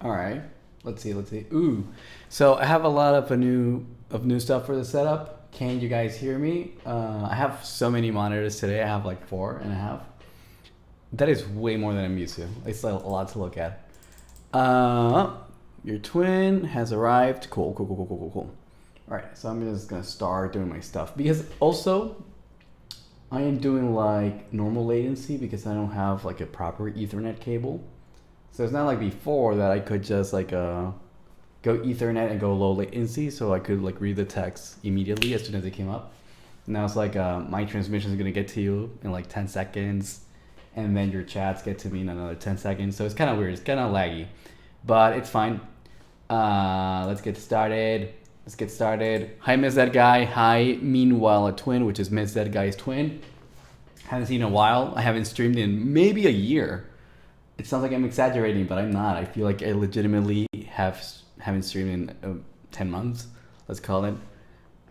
All right. Let's see. Ooh. So I have a lot of new stuff for the setup. Can you guys hear me? I have so many monitors today. I have like 4.5. That is way more than I'm used to. It's like a lot to look at. Your twin has arrived. Cool. All right. So I'm just gonna start doing my stuff because also I am doing like normal latency because I don't have like a proper Ethernet cable. So it's not like before that I could just like go Ethernet and go low latency, so I could like read the text immediately as soon as it came up. Now it's like my transmission is gonna get to you in like 10 seconds, and then your chats get to me in another 10 seconds. So it's kind of weird. It's kind of laggy, but it's fine. Let's get started. Hi, Miss That Guy. Hi, Meanwhile a Twin, which is Miss That Guy's twin. Haven't seen in a while. I haven't streamed in maybe a year. It sounds like I'm exaggerating, but I'm not. I feel like I legitimately haven't streamed in 10 months, let's call it.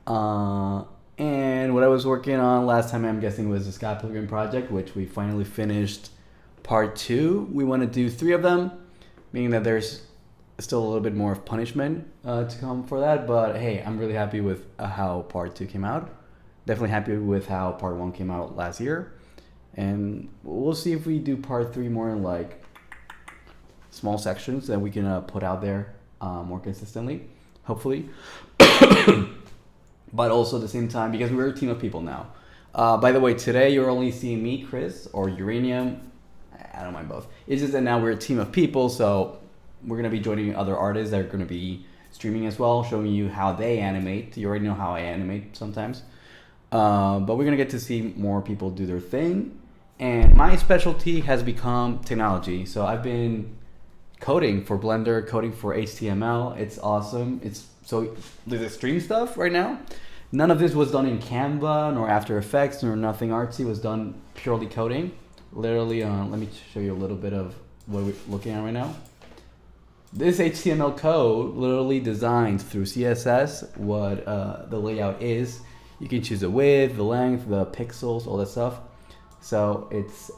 And what I was working on last time, I'm guessing, was the Scott Pilgrim project, which we finally finished part 2. We want to do 3 of them, meaning that there's still a little bit more of punishment to come for that. But hey, I'm really happy with how part 2 came out. Definitely happy with how part 1 came out last year. And we'll see if we do part 3 more in like small sections that we can put out there more consistently, hopefully. But also at the same time, because we're a team of people now. By the way, today you're only seeing me, Chris, or Uranium. I don't mind both. It's just that now we're a team of people, so we're going to be joining other artists that are going to be streaming as well, showing you how they animate. You already know how I animate sometimes. But we're going to get to see more people do their thing. And my specialty has become technology. So I've been coding for Blender, coding for HTML. It's awesome. So there's extreme stuff right now. None of this was done in Canva, nor After Effects, nor nothing artsy. It was done purely coding. Literally, let me show you a little bit of what we're looking at right now. This HTML code literally designs through CSS what the layout is. You can choose the width, the length, the pixels, all that stuff. So it's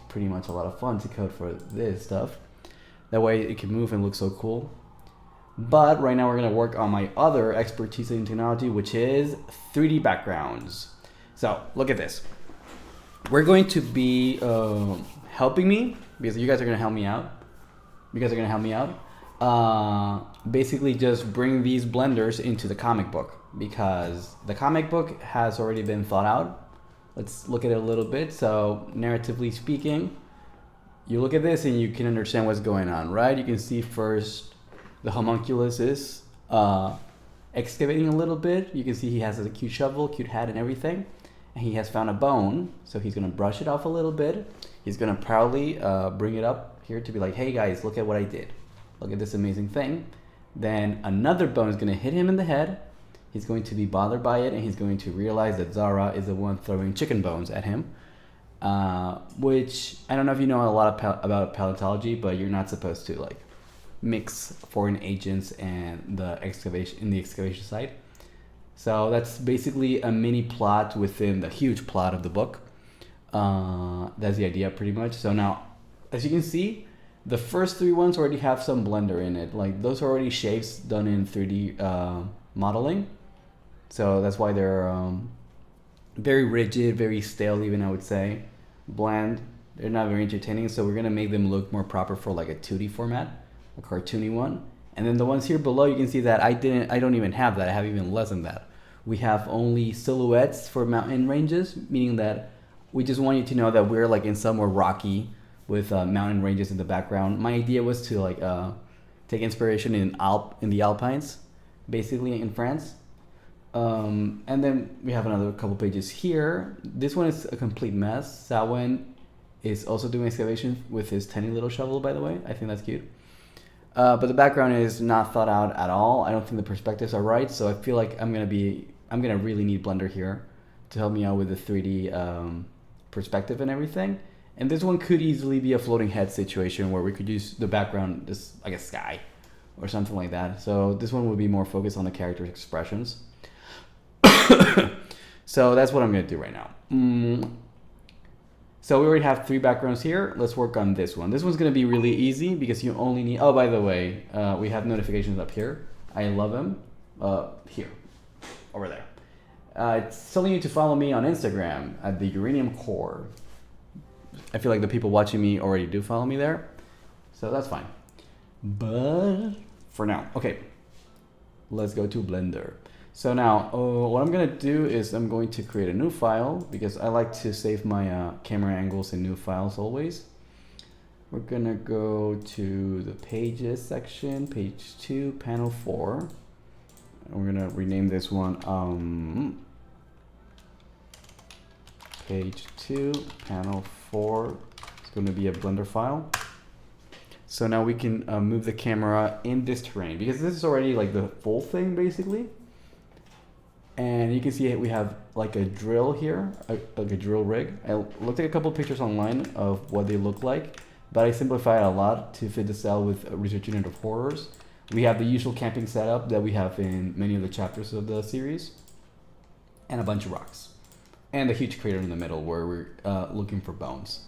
pretty much a lot of fun to code for this stuff. That way it can move and look so cool. But right now we're going to work on my other expertise in technology, which is 3D backgrounds. So look at this. We're going to be helping me, because you guys are going to help me out. basically just bring these blenders into the comic book, because the comic book has already been thought out. Let's look at it a little bit. So narratively speaking, you look at this and you can understand what's going on, right? You can see first the homunculus is excavating a little bit. You can see he has a cute shovel, cute hat and everything. And he has found a bone, so he's gonna brush it off a little bit. He's gonna proudly bring it up here to be like, hey guys, look at what I did. Look at this amazing thing. Then another bone is gonna hit him in the head. He's going to be bothered by it, and he's going to realize that Zara is the one throwing chicken bones at him. Which, I don't know if you know a lot about paleontology, but you're not supposed to like mix foreign agents and the excavation site. So that's basically a mini plot within the huge plot of the book. That's the idea pretty much. So now, as you can see, the first three ones already have some blender in it. Like those are already shapes done in 3D modeling. So that's why they're very rigid, very stale even, I would say. Bland. They're not very entertaining, so we're gonna make them look more proper for like a 2D format, a cartoony one. And then the ones here below, you can see that I don't even have that. I have even less than that. We have only silhouettes for mountain ranges, meaning that we just want you to know that we're like in somewhere rocky with mountain ranges in the background. My idea was to like take inspiration in the Alpines, basically in France. And then we have another couple pages here. This one is a complete mess. Sawen is also doing excavation with his tiny little shovel, by the way. I think that's cute. But the background is not thought out at all. I don't think the perspectives are right, so I feel like I'm gonna really need Blender here to help me out with the 3D perspective and everything. And this one could easily be a floating head situation where we could use the background just like a sky or something like that. So this one would be more focused on the character's expressions. So that's what I'm gonna do right now. So we already have three backgrounds here. Let's work on this one. This one's gonna be really easy because you only need, oh, by the way, we have notifications up here. I love them, here, over there. It's telling you to follow me on Instagram at the Uranium Core. I feel like the people watching me already do follow me there, so that's fine. But for now, okay, let's go to Blender. So now, what I'm gonna do is I'm going to create a new file because I like to save my camera angles in new files always. We're gonna go to the Pages section, page 2, panel 4. And we're gonna rename this one page 2, panel 4. It's gonna be a Blender file. So now we can move the camera in this terrain because this is already like the full thing basically. And you can see we have like a drill here, like a drill rig. I looked at a couple of pictures online of what they look like, but I simplified a lot to fit the cell with Research Unit of Horrors. We have the usual camping setup that we have in many of the chapters of the series, and a bunch of rocks, and a huge crater in the middle where we're looking for bones.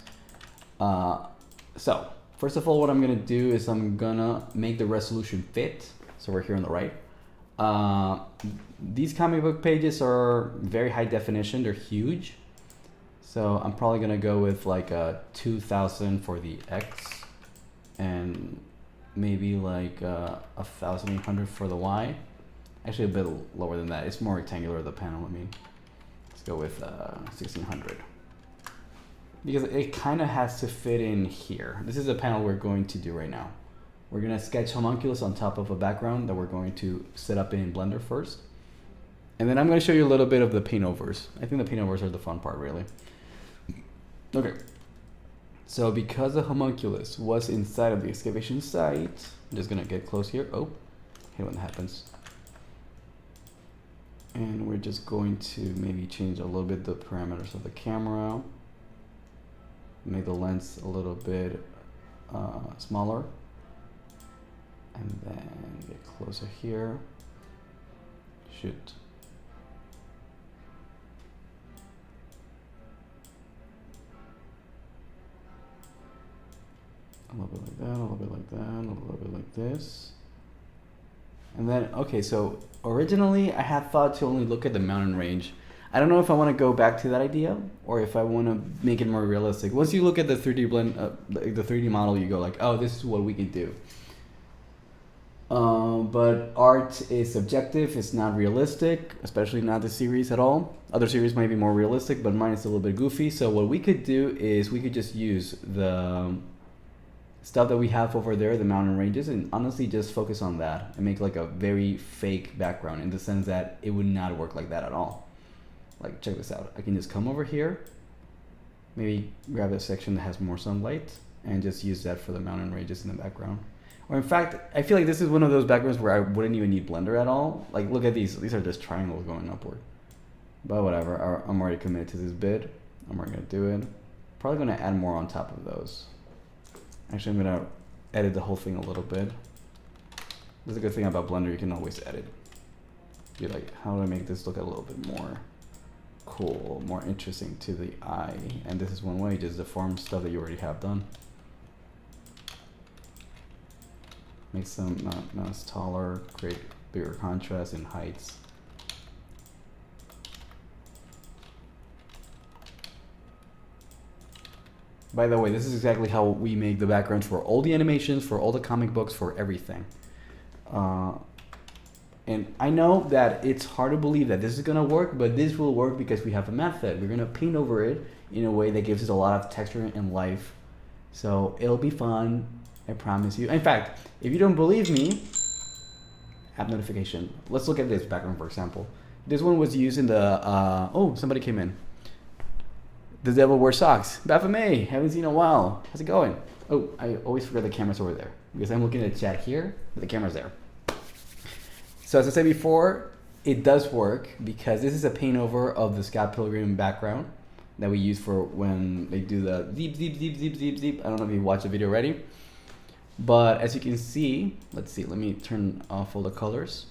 So first of all, what I'm gonna do is I'm gonna make the resolution fit. So we're here on the right. These comic book pages are very high definition, they're huge. So I'm probably gonna go with like a 2000 for the X and maybe like 1800 for the Y. Actually a bit lower than that, it's more rectangular, the panel, I mean. Let's go with 1600. Because it kind of has to fit in here. This is the panel we're going to do right now. We're gonna sketch homunculus on top of a background that we're going to set up in Blender first. And then I'm gonna show you a little bit of the paint overs. I think the paint overs are the fun part, really. Okay. So because the homunculus was inside of the excavation site, I'm just gonna get close here. Oh, hate when that happens. And we're just going to maybe change a little bit the parameters of the camera. Make the lens a little bit smaller. And then get closer here. Shoot. A little bit like that, a little bit like that, a little bit like this. And then, okay, so originally I had thought to only look at the mountain range. I don't know if I want to go back to that idea or if I want to make it more realistic. Once you look at the 3D blend, the 3D model, you go like, oh, this is what we can do. But art is subjective. It's not realistic, especially not the series at all. Other series might be more realistic, but mine is a little bit goofy. So what we could do is we could just use the stuff that we have over there, the mountain ranges, and honestly just focus on that and make like a very fake background in the sense that it would not work like that at all. Like, check this out. I can just come over here, maybe grab a section that has more sunlight and just use that for the mountain ranges in the background. Or in fact, I feel like this is one of those backgrounds where I wouldn't even need Blender at all. Like, look at these. These are just triangles going upward. But whatever, I'm already committed to this bid. I'm already gonna do it. Probably gonna add more on top of those. Actually, I'm gonna edit the whole thing a little bit. This is a good thing about Blender, you can always edit. Be like, how do I make this look a little bit more cool, more interesting to the eye? And this is one way, just deform stuff that you already have done. Make some mountains taller, create bigger contrast in heights. By the way, this is exactly how we make the backgrounds for all the animations, for all the comic books, for everything. And I know that it's hard to believe that this is gonna work, but this will work because we have a method. We're gonna paint over it in a way that gives us a lot of texture and life. So it'll be fun, I promise you. In fact, if you don't believe me, app notification. Let's look at this background, for example. This one was used in the, oh, somebody came in. The Devil Wears Socks. Baphomet, haven't seen in a while. How's it going? Oh, I always forget the camera's over there because I'm looking at the chat here, but the camera's there. So as I said before, it does work because this is a paint over of the Scott Pilgrim background that we use for when they do the zeep, zeep, zeep, zeep, zeep, zeep. I don't know if you watched the video already, but as you can see, let's see, let me turn off all the colors.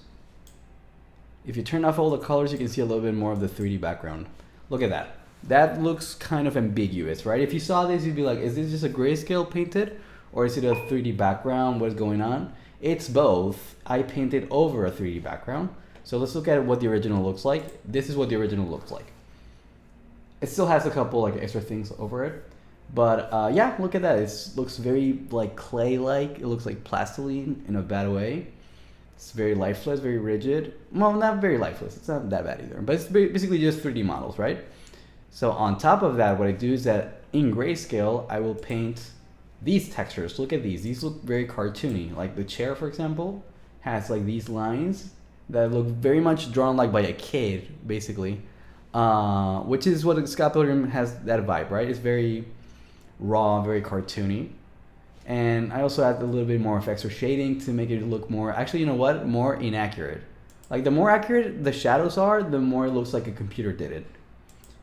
If you turn off all the colors, you can see a little bit more of the 3D background. Look at that. That looks kind of ambiguous, right? If you saw this, you'd be like, is this just a grayscale painted or is it a 3D background? What's going on? It's both. I painted over a 3D background. So let's look at what the original looks like. This is what the original looks like. It still has a couple like extra things over it. But yeah, look at that. It looks very like clay-like. It looks like plastiline in a bad way. It's very lifeless, very rigid. Well, not very lifeless. It's not that bad either. But it's basically just 3D models, right? So on top of that, what I do is that in grayscale, I will paint these textures. Look at these. These look very cartoony. Like the chair, for example, has like these lines that look very much drawn like by a kid, basically. Which is what Scott Pilgrim has, that vibe, right? It's very raw, very cartoony. And I also add a little bit more effects or shading to make it look more, actually, you know what? More inaccurate. Like the more accurate the shadows are, the more it looks like a computer did it.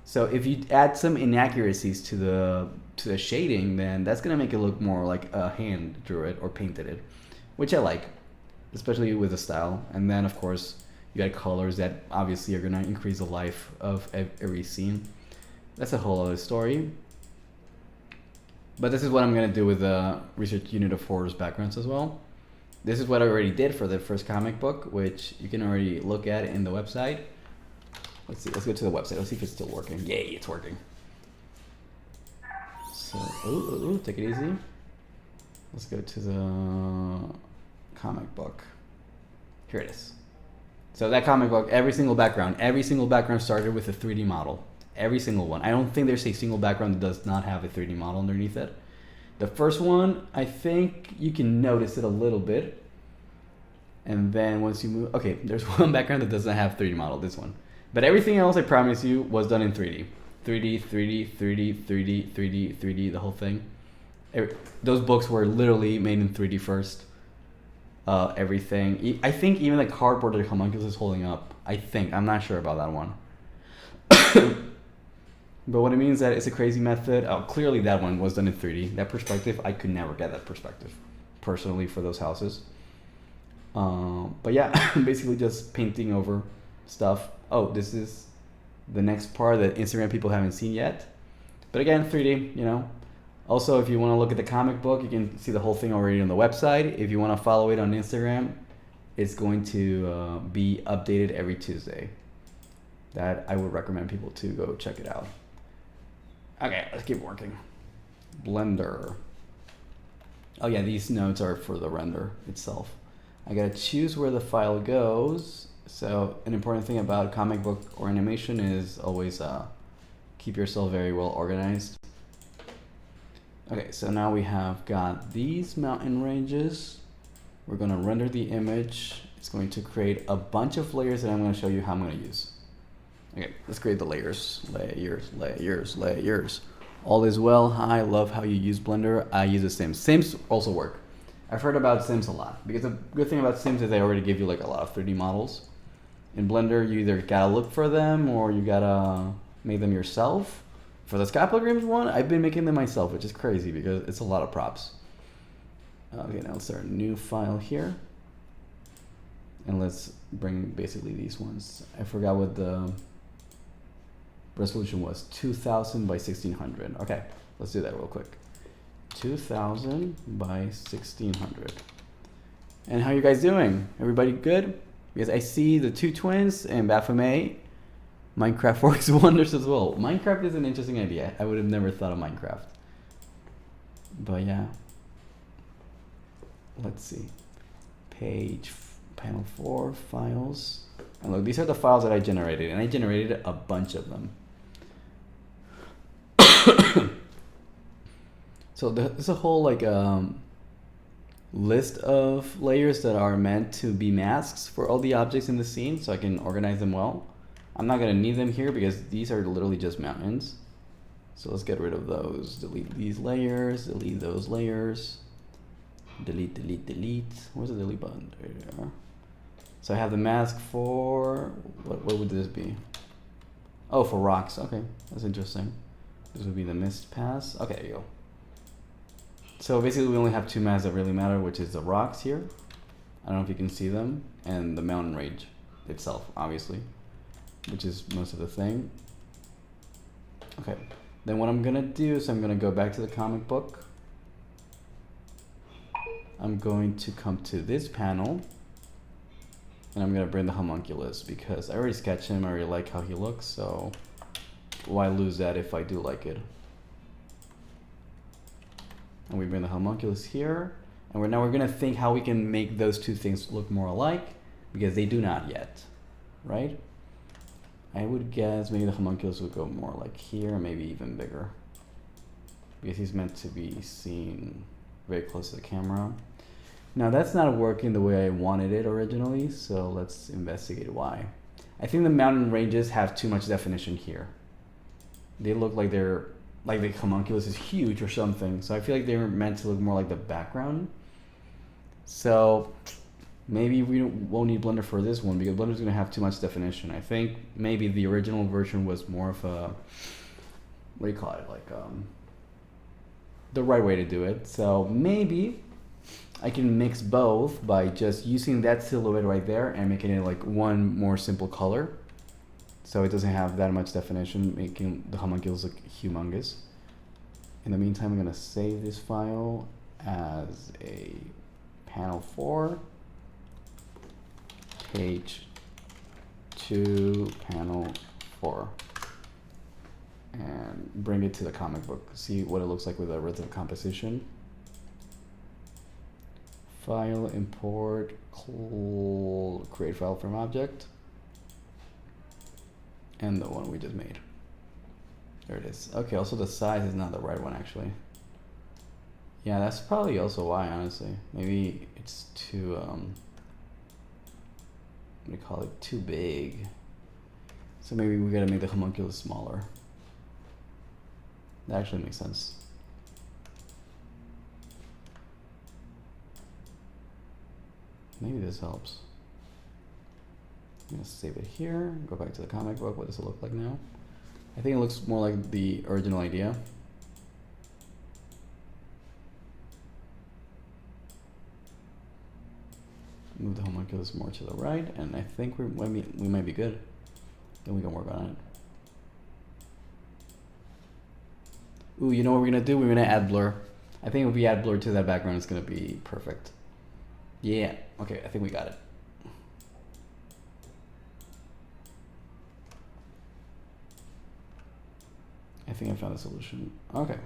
So if you add some inaccuracies to the shading, then that's gonna make it look more like a hand drew it or painted it, which I like, especially with the style. And then of course you add colors that obviously are gonna increase the life of every scene. That's a whole other story. But this is what I'm gonna do with the research unit of horrors backgrounds as well. This is what I already did for the first comic book, which you can already look at in the website. Let's see, let's go to the website. Let's see if it's still working. Yay, it's working. So, ooh, take it easy. Let's go to the comic book. Here it is. So that comic book, every single background started with a 3D model. Every single one. I don't think there's a single background that does not have a 3D model underneath it. The first one, I think you can notice it a little bit. And then once you move, okay, there's one background that doesn't have 3D model, this one. But everything else, I promise you, was done in 3D. 3D, 3D, 3D, 3D, 3D, 3D, the whole thing. Those books were literally made in 3D first. Everything. I think even the cardboard that Homunculus is holding up. I think. I'm not sure about that one. But what it means is that it's a crazy method. Oh, clearly that one was done in 3D. That perspective, I could never get that perspective, personally, for those houses. But yeah, basically just painting over stuff. Oh, this is the next part that Instagram people haven't seen yet. But again, 3D, you know. Also, if you want to look at the comic book, you can see the whole thing already on the website. If you want to follow it on Instagram, it's going to be updated every Tuesday. That I would recommend people to go check it out. Okay, let's keep working. Blender. Oh yeah, these notes are for the render itself. I gotta choose where the file goes. So an important thing about comic book or animation is always keep yourself very well organized. Okay, so now we have got these mountain ranges. We're gonna render the image. It's going to create a bunch of layers, and I'm gonna show you how I'm gonna use. Okay, let's create the layers. Layers, layers, layers. All is well. I love how you use Blender. I use the Sims. Sims also work. I've heard about Sims a lot, because the good thing about Sims is they already give you like a lot of 3D models. In Blender, you either gotta look for them or you gotta make them yourself. For the Sky Pilgrims one, I've been making them myself, which is crazy because it's a lot of props. Okay, now let's start a new file here. And let's bring basically these ones. I forgot what the resolution was. 2000 by 1600. Okay, let's do that real quick. 2000 by 1600. And how you guys doing? Everybody good? Because I see the two twins and Baphomet. Minecraft works wonders as well. Minecraft is an interesting idea. I would have never thought of Minecraft. But yeah. Let's see. Panel 4, files. And look, these are the files that I generated. And I generated a bunch of them. So there's a whole like list of layers that are meant to be masks for all the objects in the scene, so I can organize them well. I'm not gonna need them here because these are literally just mountains. So let's get rid of those. Delete these layers, delete those layers. Delete, delete, delete. Where's the delete button? There you are. So I have the mask for, what would this be? Oh, for rocks, okay, that's interesting. This would be the mist pass. Okay, there you go. So basically we only have two masks that really matter, which is the rocks here. I don't know if you can see them, and the mountain range itself, obviously, which is most of the thing. Okay, then what I'm gonna do is I'm gonna go back to the comic book. I'm going to come to this panel, and I'm gonna bring the homunculus because I already sketched him, I already like how he looks, so why lose that if I do like it? And we bring the homunculus here, and now we're gonna think how we can make those two things look more alike, because they do not yet, right? I would guess maybe the homunculus would go more like here, maybe even bigger, because he's meant to be seen very close to the camera. Now that's not working the way I wanted it originally, so let's investigate why. I think the mountain ranges have too much definition here. They look like they're, like the homunculus is huge or something, so I feel like they were meant to look more like the background. So maybe we won't need Blender for this one because Blender's gonna have too much definition. I think maybe the original version was more of a, what do you call it, like the right way to do it. So maybe I can mix both by just using that silhouette right there and making it like one more simple color, so it doesn't have that much definition, making the homunculus look humongous. In the meantime, I'm gonna save this file as a panel 4, page 2, panel 4, and bring it to the comic book. See what it looks like with the relative composition. File, import, create file from object, and the one we just made. There it is. Okay, also the size is not the right one actually. Yeah, that's probably also why, honestly. Maybe it's too, what do you call it, too big. So maybe we gotta make the homunculus smaller. That actually makes sense. Maybe this helps. I'm gonna save it here, go back to the comic book. What does it look like now? I think it looks more like the original idea. Move the homunculus more to the right, and I think we might be good. Then we can work on it. Ooh, you know what we're gonna do? We're gonna add blur. I think if we add blur to that background, it's gonna be perfect. Yeah, okay, I think we got it. I think I found a solution. Okay.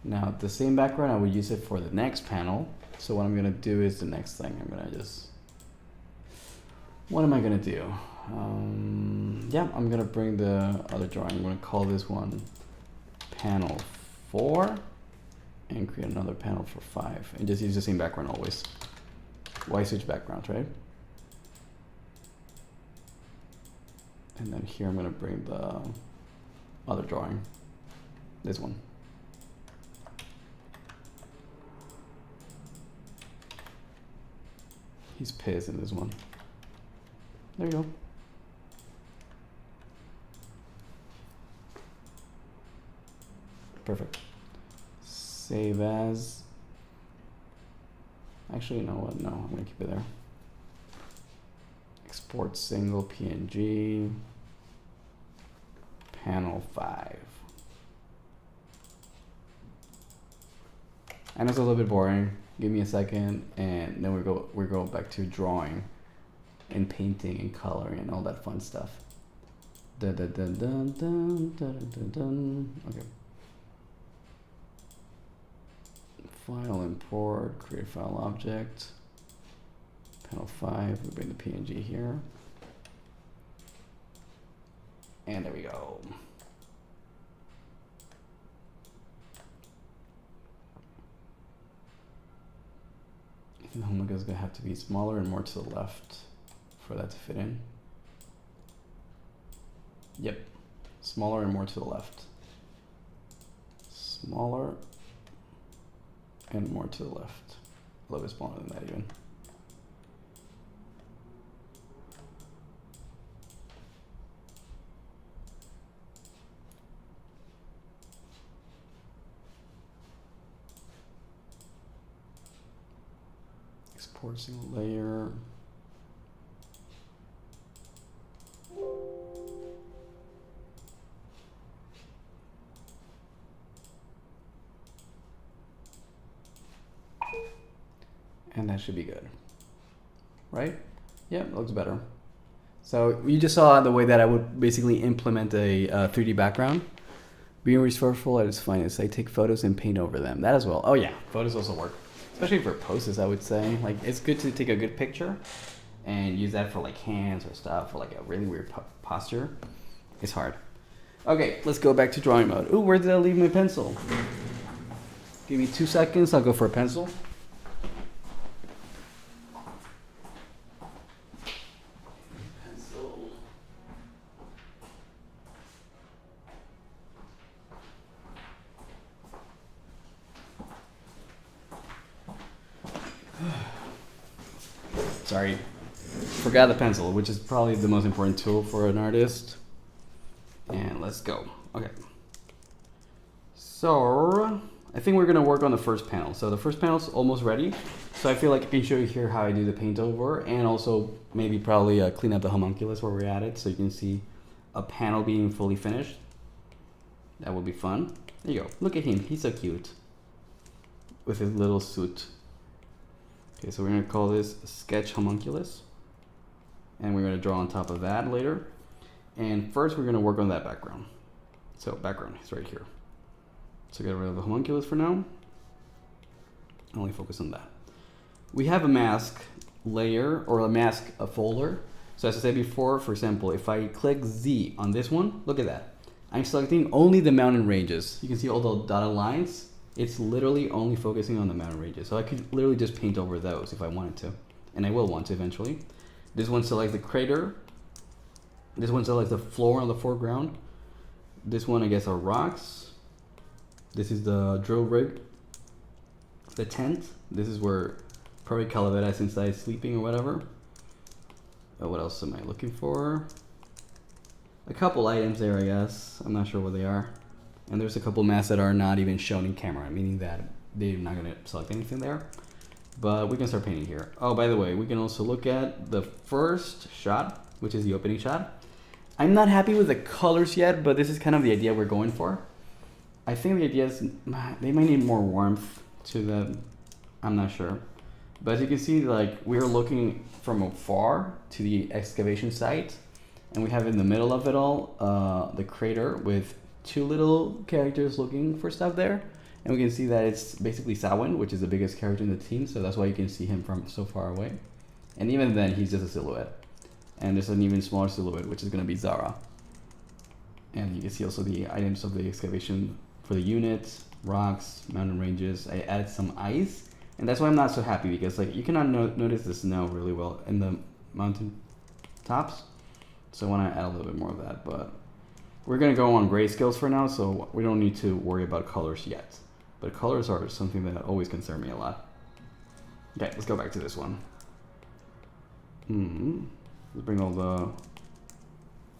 Now the same background, I would use it for the next panel. So what I'm gonna do is the next thing. What am I gonna do? Yeah, I'm gonna bring the other drawing. I'm gonna call this one panel 4 and create another panel for 5 and just use the same background always. Why switch backgrounds, right? And then here I'm gonna bring the other drawing, this one. He's pissed in this one. There you go. Perfect. Save as. Actually, you know what? No, I'm gonna keep it there. Export single PNG. Panel 5. I know it's a little bit boring. Give me a second, and then we go back to drawing, and painting, and coloring, and all that fun stuff. Dun, dun, dun, dun, dun, dun, dun, dun. Okay. File import, create file object. Panel 5. We bring the PNG here, and there we go. The omega is going to have to be smaller and more to the left for that to fit in. Yep, smaller and more to the left. Smaller and more to the left. A little bit smaller than that even. Export single layer. And that should be good, right? Yeah, it looks better. So you just saw the way that I would basically implement a 3D background. Being resourceful at its finest, I take photos and paint over them. That as well. Oh yeah, photos also work. Especially for poses, I would say. Like, it's good to take a good picture and use that for like hands or stuff, or like a really weird posture. It's hard. Okay, let's go back to drawing mode. Ooh, where did I leave my pencil? Give me 2 seconds, I'll go for a pencil. Sorry, forgot the pencil, which is probably the most important tool for an artist. And let's go. Okay. So I think we're gonna work on the first panel. So the first panel's almost ready. So I feel like I can show you here how I do the paint over, and also maybe probably clean up the homunculus where we're at it, so you can see a panel being fully finished. That would be fun. There you go. Look at him. He's so cute with his little suit. Okay, so we're going to call this sketch homunculus, and we're going to draw on top of that later. And first we're going to work on that background. So background is right here. So get rid of the homunculus for now. Only focus on that. We have a mask layer, or a mask folder. So as I said before, for example, if I click Z on this one, look at that. I'm selecting only the mountain ranges. You can see all the dotted lines. It's literally only focusing on the mountain ranges. So I could literally just paint over those if I wanted to. And I will want to eventually. This one selects the crater. This one selects the floor on the foreground. This one, I guess, are rocks. This is the drill rig. The tent. This is where probably Calaveras inside sleeping or whatever. What else am I looking for? A couple items there, I guess. I'm not sure what they are. And there's a couple masks that are not even shown in camera, meaning that they're not going to select anything there. But we can start painting here. Oh, by the way, we can also look at the first shot, which is the opening shot. I'm not happy with the colors yet, but this is kind of the idea we're going for. I think the idea is they might need more warmth to them. I'm not sure. But as you can see, like, we're looking from afar to the excavation site, and we have in the middle of it all the crater with two little characters looking for stuff there, And we can see that it's basically Samhain, which is the biggest character in the team, so that's why you can see him from so far away. And even then, he's just a silhouette. And there's an even smaller silhouette, which is going to be Zara. And you can see also the items of the excavation for the units, rocks, mountain ranges. I added some ice, and that's why I'm not so happy, because like you cannot notice the snow really well in the mountain tops. So I want to add a little bit more of that, but we're going to go on grayscales for now, so we don't need to worry about colors yet. But colors are something that always concern me a lot. Okay, let's go back to this one. Let's bring all the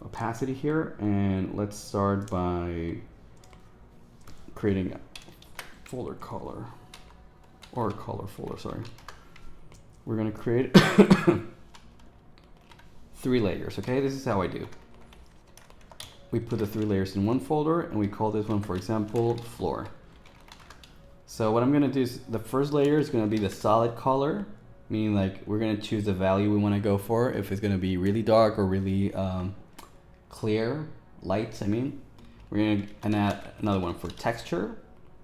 opacity here, and let's start by creating a folder color, or color folder, sorry. We're going to create 3 layers, okay? This is how I do. We put the 3 layers in one folder, and we call this one, for example, floor. So what I'm gonna do is the first layer is gonna be the solid color, meaning like we're gonna choose the value we wanna go for, if it's gonna be really dark or really clear, light, I mean. We're gonna add another one for texture,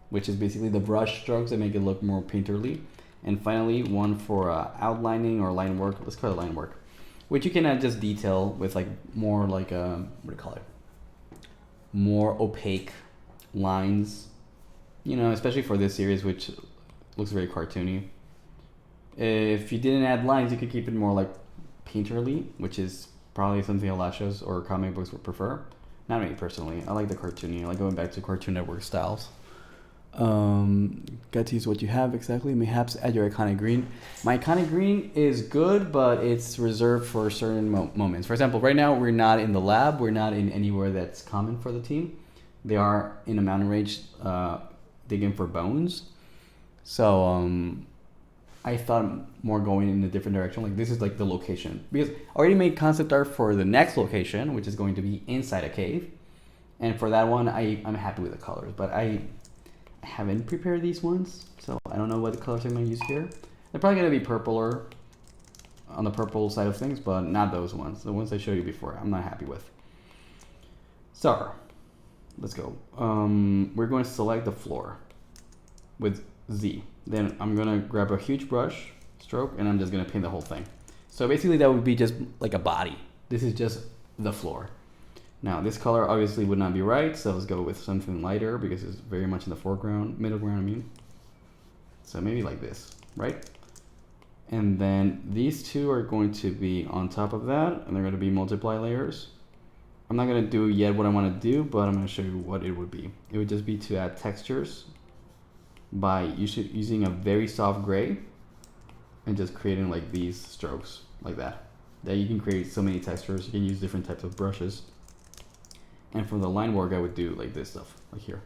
which is basically the brush strokes that make it look more painterly. And finally, one for outlining or line work. Let's call it line work, which you can add just detail with like more like, what do you call it? More opaque lines, you know, especially for this series, which looks very cartoony. If you didn't add lines, you could keep it more like painterly, which is probably something a lot of shows or comic books would prefer. Not me personally. I like the cartoony. I like going back to Cartoon Network styles. Got to use what you have exactly. Perhaps add your iconic green. My iconic green is good, but it's reserved for certain moments. For example, right now we're not in the lab. We're not in anywhere that's common for the team. They are in a mountain range digging for bones. So I thought more going in a different direction. Like this is like the location, because I already made concept art for the next location, which is going to be inside a cave. And for that one, I'm happy with the colors, but I haven't prepared these ones, so I don't know what the colors I'm going to use here. They're probably going to be purpler, on the purple side of things, but not those ones. The ones I showed you before, I'm not happy with. So, let's go. We're going to select the floor with Z. Then I'm going to grab a huge brush stroke, and I'm just going to paint the whole thing. So basically that would be just like a body. This is just the floor. Now this color obviously would not be right, so let's go with something lighter because it's very much in the foreground, middle ground I mean. So maybe like this, right? And then these two are going to be on top of that, and they're going to be multiply layers. I'm not going to do yet what I want to do, but I'm going to show you what it would be. It would just be to add textures by using a very soft gray and just creating like these strokes like that. That you can create so many textures. You can use different types of brushes. And for the line work, I would do like this stuff, like here.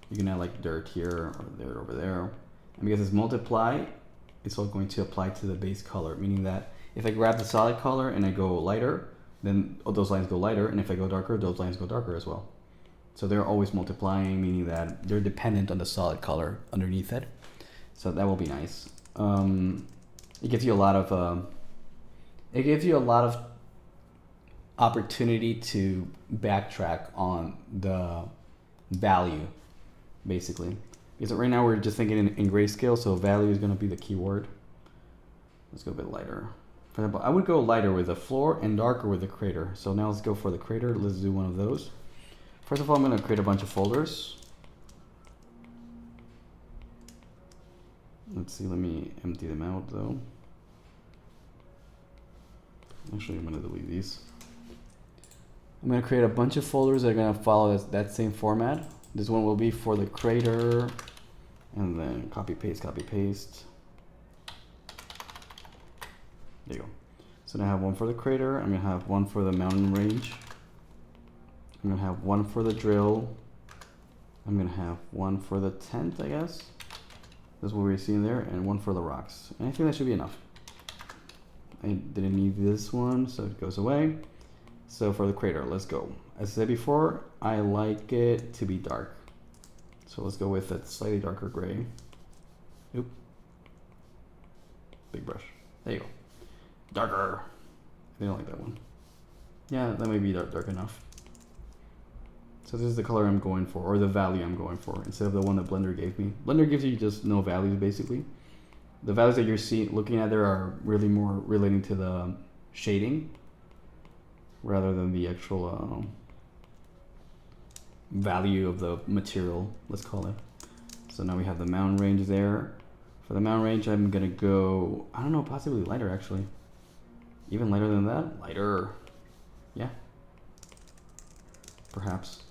You can add like dirt here or dirt over there. And because it's multiply, it's all going to apply to the base color, meaning that if I grab the solid color and I go lighter, then those lines go lighter. And if I go darker, those lines go darker as well. So they're always multiplying, meaning that they're dependent on the solid color underneath it. So that will be nice. It gives you a lot of opportunity to backtrack on the value, basically. Because right now we're just thinking in grayscale, so value is going to be the keyword. Let's go a bit lighter. For example, I would go lighter with the floor and darker with the crater. So now let's go for the crater. Let's do one of those. First of all, I'm going to create a bunch of folders. Let's see, let me empty them out though. Actually, I'm going to delete these. I'm going to create a bunch of folders that are going to follow that same format. This one will be for the crater, and then copy paste, copy paste. There you go. So now I have one for the crater. I'm going to have one for the mountain range. I'm going to have one for the drill. I'm going to have one for the tent, I guess. That's what we're seeing there, and one for the rocks. And I think that should be enough. I didn't need this one, so it goes away. So for the crater, let's go. As I said before, I like it to be dark. So let's go with a slightly darker gray. Oop. Big brush. There you go. Darker. I don't like that one. Yeah, that may be dark enough. So this is the color I'm going for, or the value I'm going for, instead of the one that Blender gave me. Blender gives you just no values, basically. The values that you're looking at there are really more relating to the shading, rather than the actual value of the material, let's call it. So now we have the mountain range there. For the mountain range, I'm gonna go, I don't know, possibly lighter actually. Even lighter than that? Lighter. Yeah. Perhaps.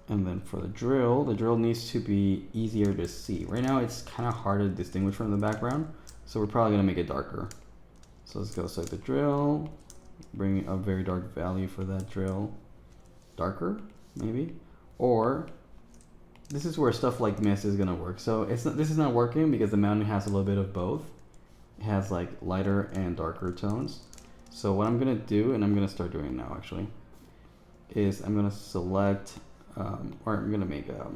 And then for the drill needs to be easier to see. Right now it's kind of hard to distinguish from the background, so we're probably gonna make it darker. So let's go select the drill, bring a very dark value for that drill. Darker, maybe? Or this is where stuff like mist is gonna work. So this is not working because the mountain has a little bit of both. It has like lighter and darker tones. So what I'm gonna do, and I'm gonna start doing it now actually, is I'm gonna select, or I'm gonna make a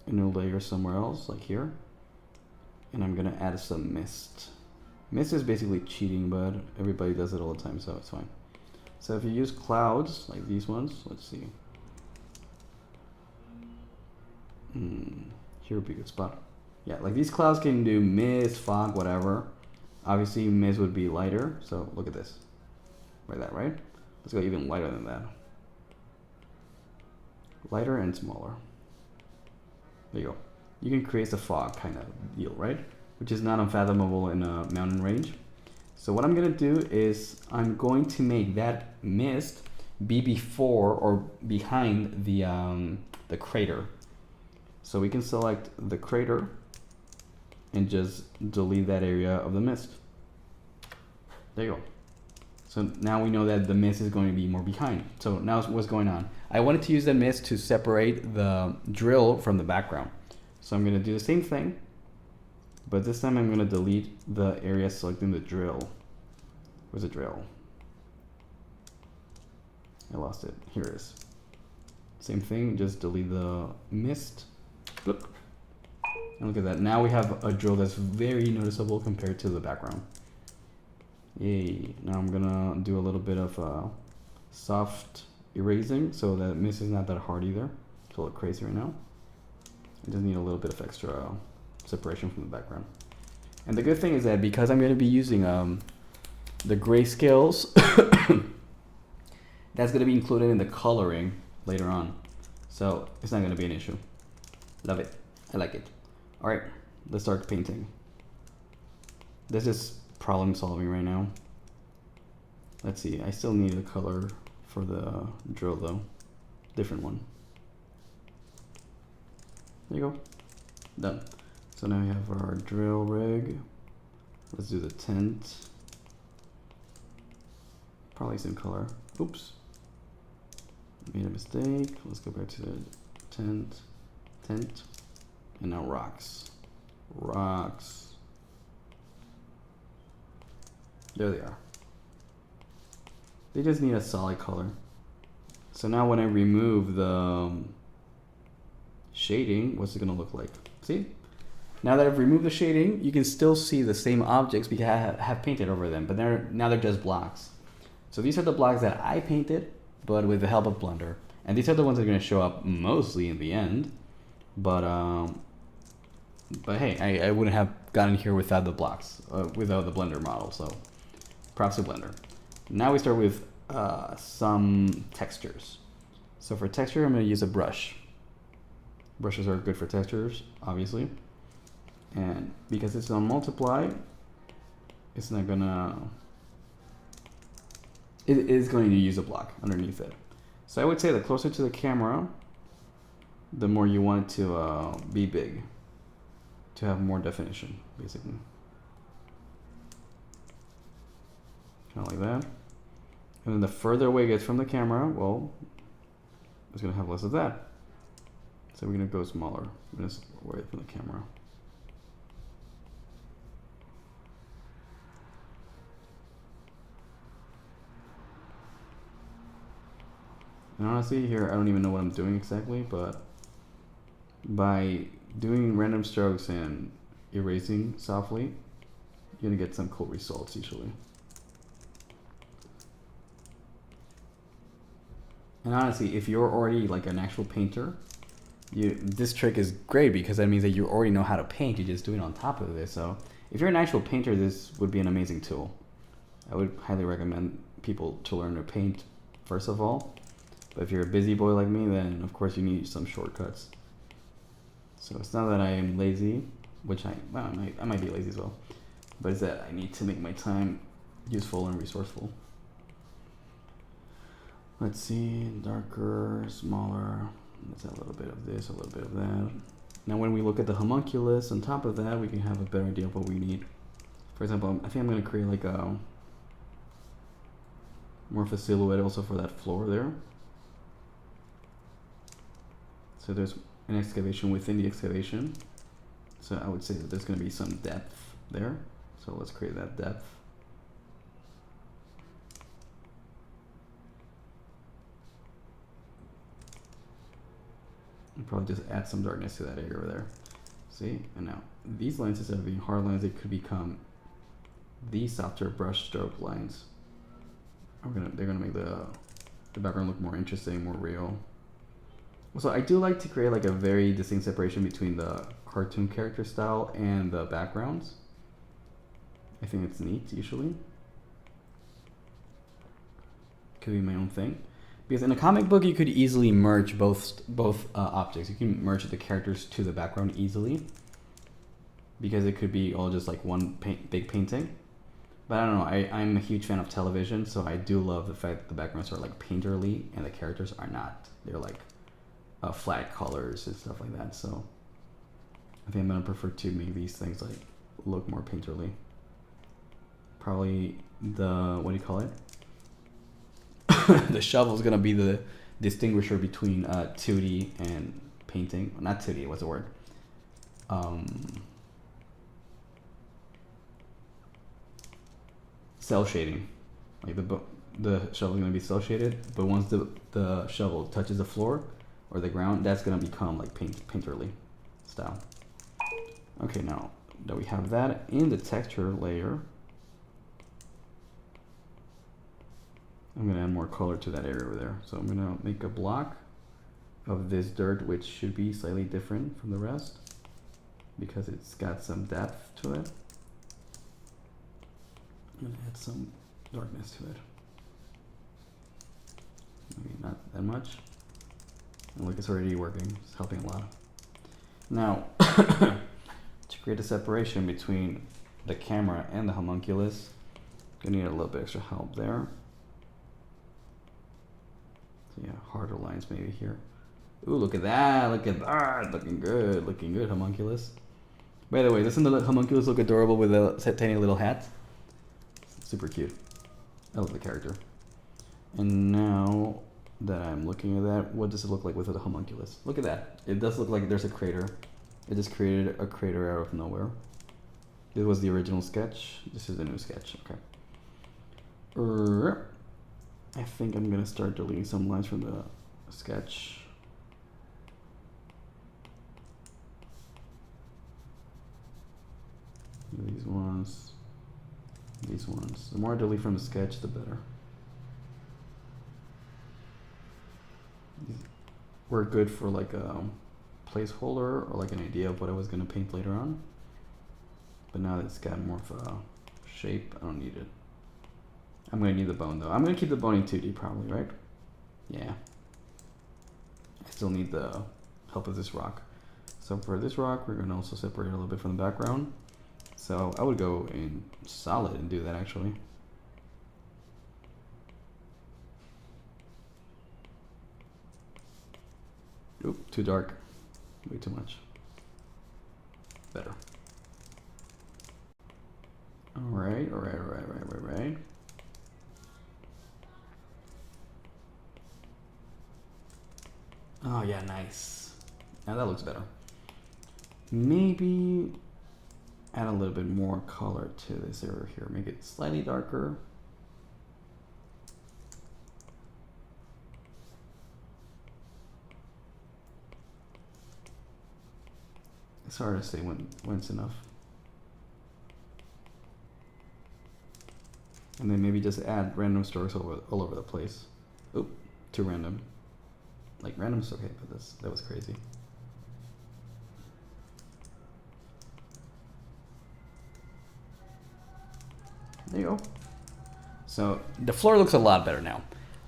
new layer somewhere else, like here. And I'm gonna add some mist. Mist is basically cheating, but everybody does it all the time, so it's fine. So if you use clouds, like these ones, let's see. Here would be a good spot. Yeah, like these clouds can do mist, fog, whatever. Obviously mist would be lighter, so look at this. Like that, right? Let's go even lighter than that. Lighter and smaller. There you go. You can create a fog kind of deal, right? Which is not unfathomable in a mountain range. So what I'm gonna do is I'm going to make that mist be before or behind the crater. So we can select the crater and just delete that area of the mist. There you go. So now we know that the mist is going to be more behind. So now what's going on? I wanted to use the mist to separate the drill from the background. So I'm gonna do the same thing, but this time I'm gonna delete the area selecting the drill. Where's the drill? I lost it. Here it is. Same thing, just delete the mist. Look. And look at that. Now we have a drill that's very noticeable compared to the background. Yay. Now I'm gonna do a little bit of soft erasing so that mist is not that hard either. It's a little crazy right now. I just need a little bit of extra separation from the background. And the good thing is that because I'm going to be using the grayscales, that's going to be included in the coloring later on. So it's not going to be an issue. Love it. I like it. All right, let's start painting. This is problem solving right now. Let's see. I still need a color for the drill though. Different one. There you go. Done. So now we have our drill rig. Let's do the tent. Probably same color. Oops. Made a mistake. Let's go back to the tent. And now rocks. There they are. They just need a solid color. So now when I remove the shading, what's it gonna look like? See? Now that I've removed the shading, you can still see the same objects because I have painted over them, but now they're just blocks. So these are the blocks that I painted, but with the help of Blender. And these are the ones that are gonna show up mostly in the end. But hey, I wouldn't have gotten here without the blocks, without the Blender model, so props to Blender. Now we start with some textures. So for texture, I'm gonna use a brush. Brushes are good for textures, obviously. And because it's on multiply, it's not gonna, it is going to use a block underneath it. So I would say the closer to the camera, the more you want it to be big, to have more definition, basically. Kind of like that. And then the further away it gets from the camera, well, it's gonna have less of that. So we're gonna go smaller, just away from the camera. And honestly, here I don't even know what I'm doing exactly, but by doing random strokes and erasing softly, you're gonna get some cool results usually. And honestly, if you're already like an actual painter, this trick is great because that means that you already know how to paint. You just do it on top of this. So if you're an actual painter, this would be an amazing tool. I would highly recommend people to learn to paint first of all. But if you're a busy boy like me, then of course you need some shortcuts. So it's not that I am lazy, which I might be lazy as well, but it's that I need to make my time useful and resourceful. Let's see, darker, smaller. Let's add a little bit of this, a little bit of that. Now when we look at the homunculus, on top of that, we can have a better idea of what we need. For example, I think I'm going to create like a more of a silhouette also for that floor there. So there's an excavation within the excavation. So I would say that there's going to be some depth there. So let's create that depth. And probably just add some darkness to that area over there. See? And now these lines, instead of being hard lines, they could become these softer brush stroke lines. They're gonna make the background look more interesting, more real. So I do like to create like a very distinct separation between the cartoon character style and the backgrounds. I think it's neat usually. Could be my own thing. Because in a comic book, you could easily merge both objects. You can merge the characters to the background easily, because it could be all just like one big painting. But I don't know, I'm a huge fan of television, so I do love the fact that the backgrounds are like painterly and the characters are not. They're like flat colors and stuff like that. So I think I'm gonna prefer to make these things like look more painterly. Probably the, what do you call it? The shovel is gonna be the distinguisher between 2D and painting. Well, not 2D. What's the word? Cell shading. Like the shovel is gonna be cell shaded, but once the shovel touches the floor or the ground, that's gonna become like painterly style. Okay, now that we have that in the texture layer, I'm gonna add more color to that area over there. So I'm gonna make a block of this dirt, which should be slightly different from the rest because it's got some depth to it. I'm gonna add some darkness to it. Maybe not that much. And look, it's already working. It's helping a lot. Now, to create a separation between the camera and the homunculus, gonna need a little bit extra help there. Yeah, harder lines maybe here. Ooh, look at that, looking good, homunculus. By the way, doesn't the homunculus look adorable with a tiny little hat? Super cute. I love the character. And now that I'm looking at that, what does it look like with the homunculus? Look at that. It does look like there's a crater. It just created a crater out of nowhere. This was the original sketch. This is the new sketch, okay. I think I'm gonna start deleting some lines from the sketch. These ones. The more I delete from the sketch, the better. These were good for like a placeholder or like an idea of what I was gonna paint later on. But now that it's got more of a shape, I don't need it. I'm gonna need the bone though. I'm gonna keep the bone in 2D probably, right? Yeah. I still need the help of this rock. So for this rock, we're gonna also separate a little bit from the background. So I would go in solid and do that actually. Oop, too dark. Way too much. Better. Alright. Oh yeah, nice. Now that looks better. Maybe add a little bit more color to this area here. Make it slightly darker. It's hard to say when it's enough. And then maybe just add random strokes all over the place. Oop, too random. like random's okay, but that was crazy. There you go. So the floor looks a lot better now.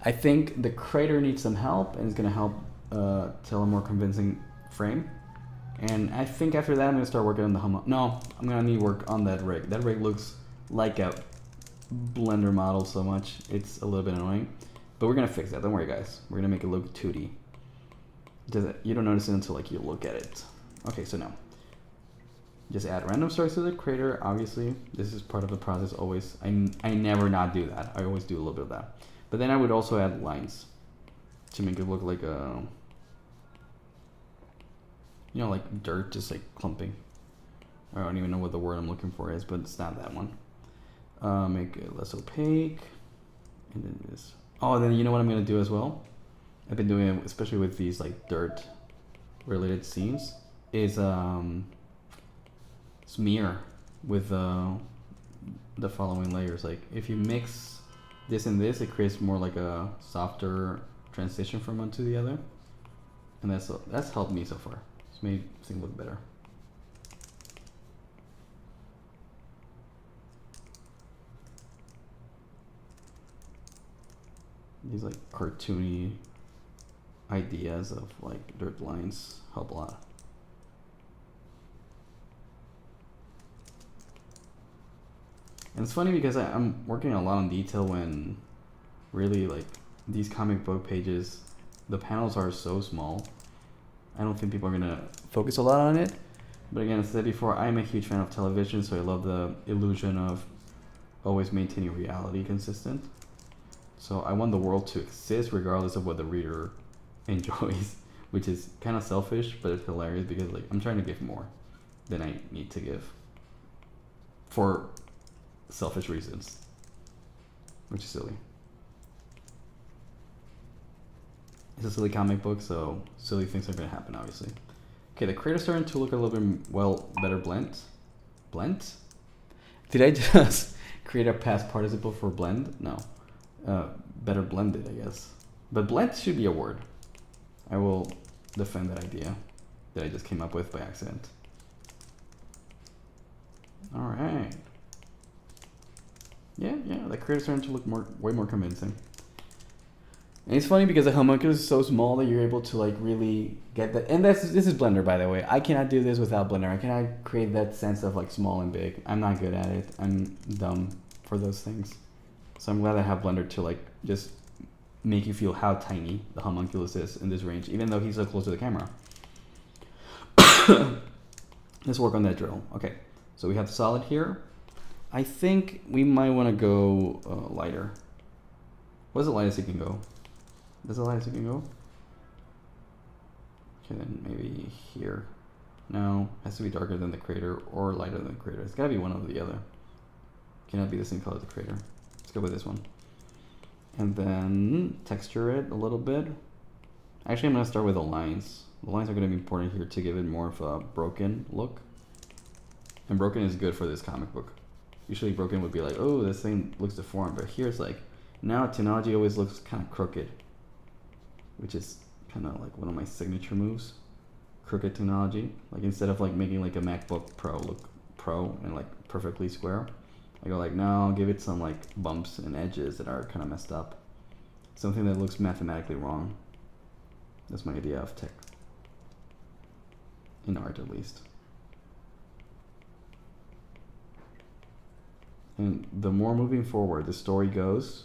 I think the crater needs some help, and it's gonna help tell a more convincing frame. And I think after that I'm gonna start working on the hum. No, I'm gonna need work on that rig. That rig looks like a Blender model so much, it's a little bit annoying. But we're gonna fix that, don't worry guys. We're gonna make it look 2D. You don't notice it until like you look at it. Okay, so now, just add random stars to the crater, obviously. This is part of the process always. I never not do that. I always do a little bit of that. But then I would also add lines to make it look like a, you know, like dirt, just like clumping. I don't even know what the word I'm looking for is, but it's not that one. Make it less opaque. And then this. Oh, and then you know what I'm gonna do as well? I've been doing it, especially with these like dirt related scenes, is smear with the following layers. Like if you mix this and this, it creates more like a softer transition from one to the other, and that's helped me so far. It's made things look better. These like cartoony ideas of like dirt lines help a lot. And it's funny because I'm working a lot on detail when really like these comic book pages, the panels are so small. I don't think people are gonna focus a lot on it. But again, as I said before, I'm a huge fan of television, so I love the illusion of always maintaining reality consistent. So I want the world to exist regardless of what the reader enjoys, which is kind of selfish, but it's hilarious because like I'm trying to give more than I need to give for selfish reasons, which is silly. It's a silly comic book, so silly things are gonna happen, obviously. Okay, the crater's starting to look a little bit better blend. Blend? Did I just create a past participle for blend? No. Better blended, I guess. But blend should be a word. I will defend that idea that I just came up with by accident. All right. Yeah, the crater's starting to look way more convincing. And it's funny because the homunculus is so small that you're able to like really get that. And this is Blender, by the way. I cannot do this without Blender. I cannot create that sense of like small and big. I'm not good at it. I'm dumb for those things. So I'm glad I have Blender to like just make you feel how tiny the homunculus is in this range, even though he's so close to the camera. Let's work on that drill. Okay, so we have the solid here. I think we might want to go lighter. What's the lightest it can go? That's the lightest it can go? Okay, then maybe here. No, it has to be darker than the crater or lighter than the crater. It's gotta be one or the other. Cannot be the same color as the crater. Let's go with this one. And then texture it a little bit. Actually, I'm gonna start with the lines. The lines are gonna be important here to give it more of a broken look. And broken is good for this comic book. Usually broken would be like, oh, this thing looks deformed, but here it's like, now technology always looks kind of crooked, which is kind of like one of my signature moves. Crooked technology. Like instead of like making like a MacBook Pro look pro and like perfectly square, I go like, no, give it some like bumps and edges that are kind of messed up. Something that looks mathematically wrong. That's my idea of tech. In art, at least. And the more moving forward the story goes,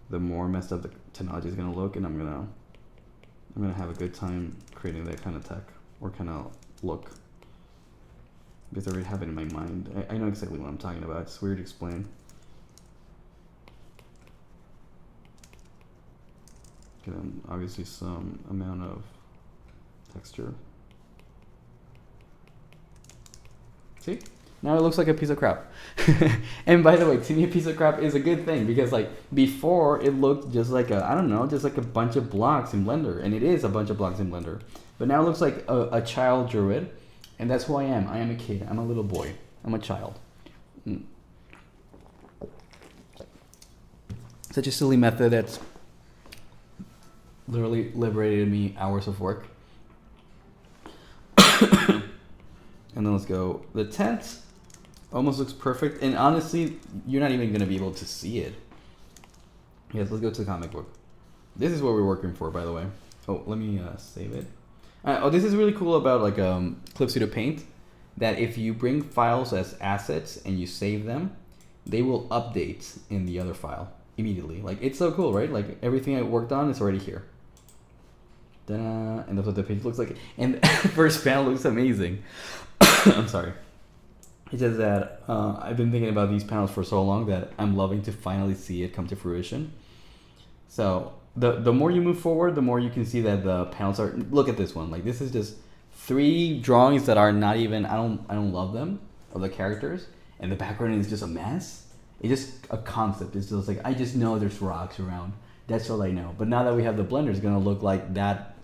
the more messed up the technology is gonna look, and I'm gonna have a good time creating that kind of tech or kind of look. Because I already have it in my mind. I know exactly what I'm talking about. It's weird to explain. Okay, then obviously some amount of texture. See? Now it looks like a piece of crap. And by the way, to me a piece of crap is a good thing because like before it looked just like a, I don't know, just like a bunch of blocks in Blender. And it is a bunch of blocks in Blender. But now it looks like a child drew it. And that's who I am. I am a kid. I'm a little boy. I'm a child. Such a silly method that's literally liberated me hours of work. And then let's go. The tent almost looks perfect, and honestly, you're not even gonna be able to see it. Yes, let's go to the comic book. This is what we're working for, by the way. Oh, let me save it. This is really cool about like Clip Studio Paint, that if you bring files as assets and you save them, they will update in the other file immediately. Like, it's so cool, right? Like, everything I worked on is already here. Ta-da! And that's what the page looks like. And the first panel looks amazing. I'm sorry. It says that I've been thinking about these panels for so long that I'm loving to finally see it come to fruition. So the more you move forward, the more you can see that the panels are. Look at this one. Like, this is just 3 drawings that are not even. I don't love them, of the characters, and the background is just a mess. It's just a concept. It's just like, I just know there's rocks around. That's all I know. But now that we have the blender, it's gonna look like that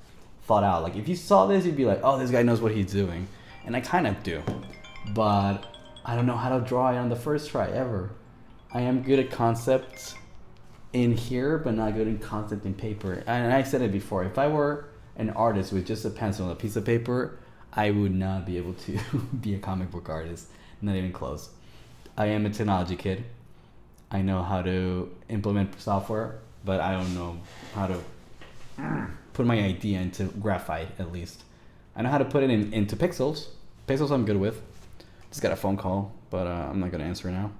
thought out. Like, if you saw this, you'd be like, oh, this guy knows what he's doing, and I kind of do, but I don't know how to draw it on the first try ever. I am good at concepts in here, but not good in concept in paper. And I said it before, if I were an artist with just a pencil and a piece of paper, I would not be able to be a comic book artist. Not even close. I am a technology kid. I know how to implement software, but I don't know how to put my idea into graphite, at least. I know how to put it into pixels. Pixels I'm good with. Just got a phone call, but I'm not gonna answer now.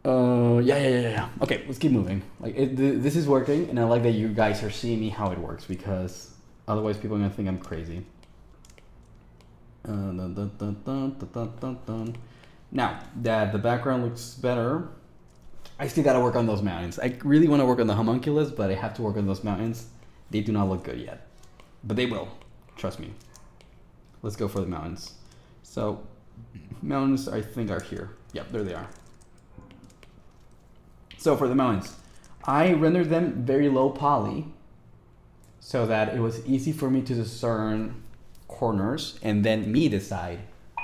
Yeah. Okay, let's keep moving. Like, this is working, and I like that you guys are seeing me how it works, because otherwise people are gonna think I'm crazy. Now that the background looks better, I still gotta work on those mountains. I really want to work on the homunculus, but I have to work on those mountains. They do not look good yet, but they will. Trust me. Let's go for the mountains. So, mountains I think are here. Yep, there they are. So for the mountains, I rendered them very low poly so that it was easy for me to discern corners and then me decide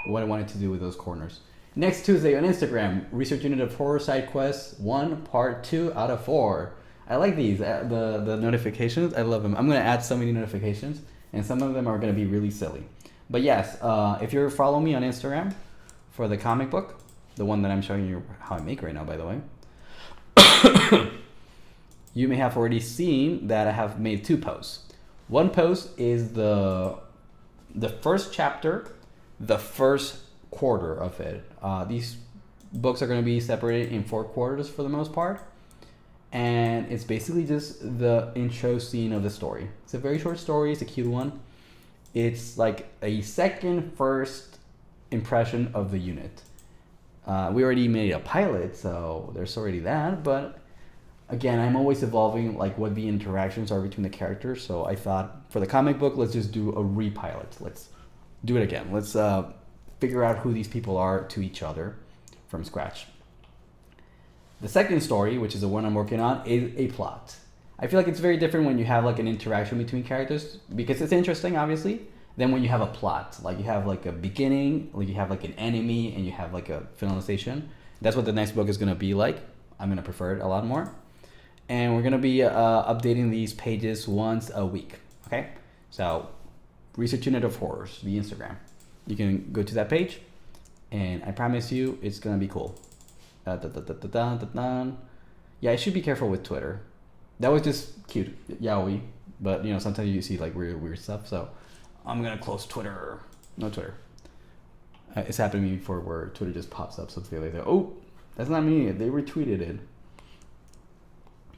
what I wanted to do with those corners. Next Tuesday on Instagram, Research Unit of Horror Side Quest 1 Part 2 out of 4. I like these, the notifications. I love them. I'm going to add so many notifications, and some of them are going to be really silly. But yes, if you're following me on Instagram for the comic book, the one that I'm showing you how I make right now, by the way, you may have already seen that I have made 2 posts. One post is the first chapter, the first quarter of it. These books are going to be separated in 4 quarters for the most part, and it's basically just the intro scene of the story. It's a very short story. It's a cute one. It's like a first impression of the unit. We already made a pilot, so there's already that, but again, I'm always evolving like what the interactions are between the characters, so I thought for the comic book, let's just do a repilot. Let's do it again. Let's figure out who these people are to each other from scratch. The second story, which is the one I'm working on, is a plot. I feel like it's very different when you have like an interaction between characters, because it's interesting, obviously, than when you have a plot. Like, you have like a beginning, like you have like an enemy, and you have like a finalization. That's what the next book is going to be like. I'm going to prefer it a lot more. And we're going to be updating these pages once a week. Okay? So, Research Unit of Horrors, the Instagram. You can go to that page, and I promise you it's going to be cool. Yeah, I should be careful with Twitter. That was just cute, yaoi. But, you know, sometimes you see like weird stuff, so I'm gonna close Twitter. No Twitter. It's happened to me before where Twitter just pops up something like that. Oh, that's not me. They retweeted it.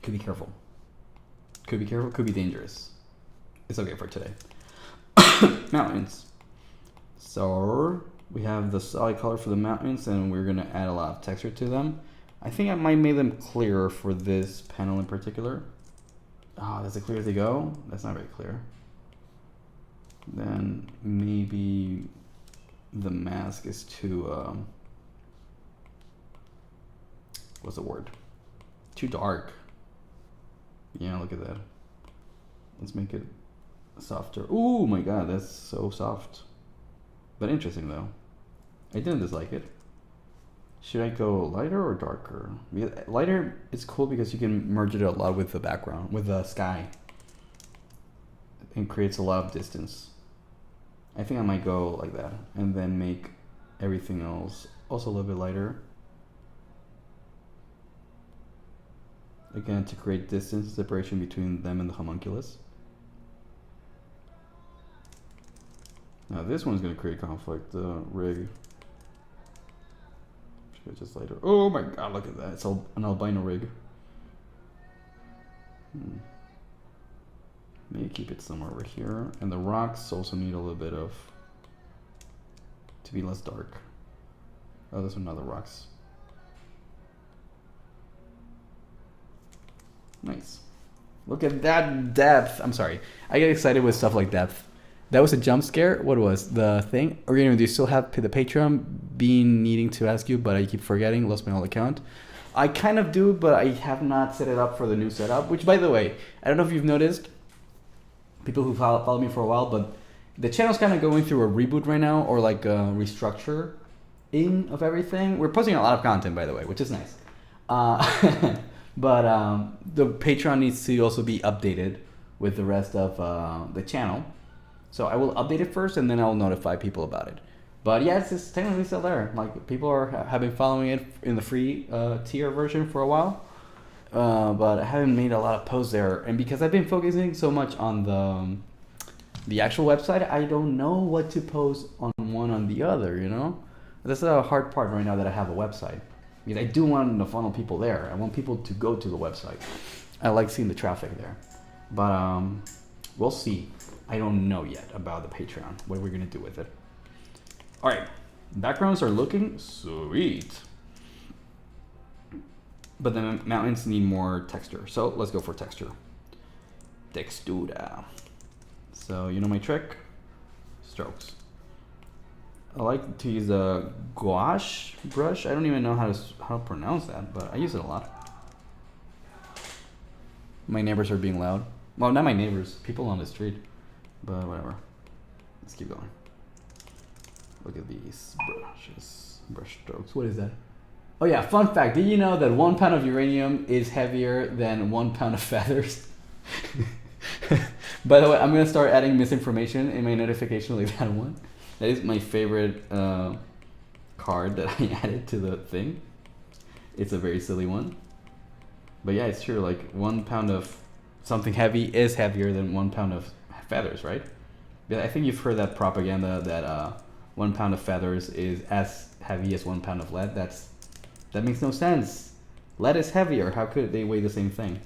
Could be careful. Could be careful. Could be dangerous. It's okay for today. Mountains. So we have the solid color for the mountains, and we're gonna add a lot of texture to them. I think I might make them clearer for this panel in particular. Oh, that's as clear as they go? That's not very clear. Then maybe the mask is too, what's the word? Too dark. Yeah, look at that. Let's make it softer. Oh my god, that's so soft. But interesting though. I didn't dislike it. Should I go lighter or darker? Lighter is cool because you can merge it a lot with the background, with the sky. and creates a lot of distance. I think I might go like that and then make everything else also a little bit lighter. Again, to create distance and separation between them and the homunculus. Now this one's going to create conflict, the rig. Should just lighter. Oh my god, look at that. It's an albino rig. Maybe keep it somewhere over here. And the rocks also need a little bit of, to be less dark. Oh, there's another rocks. Nice. Look at that depth. I'm sorry. I get excited with stuff like depth. That was a jump scare. What was the thing? Or do you still have the Patreon? Been needing to ask you, but I keep forgetting. Lost my whole account. I kind of do, but I have not set it up for the new setup. Which, by the way, I don't know if you've noticed, people who follow me for a while, but the channel's kind of going through a reboot right now, or like a restructuring of everything. We're posting a lot of content, by the way, which is nice. But the Patreon needs to also be updated with the rest of the channel. So I will update it first, and then I'll notify people about it. But yeah, it's just technically still there. Like, people have been following it in the free tier version for a while. But I haven't made a lot of posts there. And because I've been focusing so much on the actual website, I don't know what to post on one on the other, you know? That's a hard part right now that I have a website. Because I do want to funnel people there. I want people to go to the website. I like seeing the traffic there. But we'll see. I don't know yet about the Patreon, what we're going to do with it. All right, backgrounds are looking sweet. But the mountains need more texture. So let's go for texture. Textura. So you know my trick? Strokes. I like to use a gouache brush. I don't even know how to pronounce that, but I use it a lot. My neighbors are being loud. Well, not my neighbors, people on the street. But whatever. Let's keep going. Look at these brushes. Brush strokes. What is that? Oh yeah, fun fact. Did you know that 1 pound of uranium is heavier than 1 pound of feathers? By the way, I'm going to start adding misinformation in my notification like that one. That is my favorite card that I added to the thing. It's a very silly one. But yeah, it's true. Like 1 pound of something heavy is heavier than 1 pound of feathers, right? Yeah, I think you've heard that propaganda that 1 pound of feathers is as heavy as 1 pound of lead. That makes no sense. Lead is heavier. How could they weigh the same thing,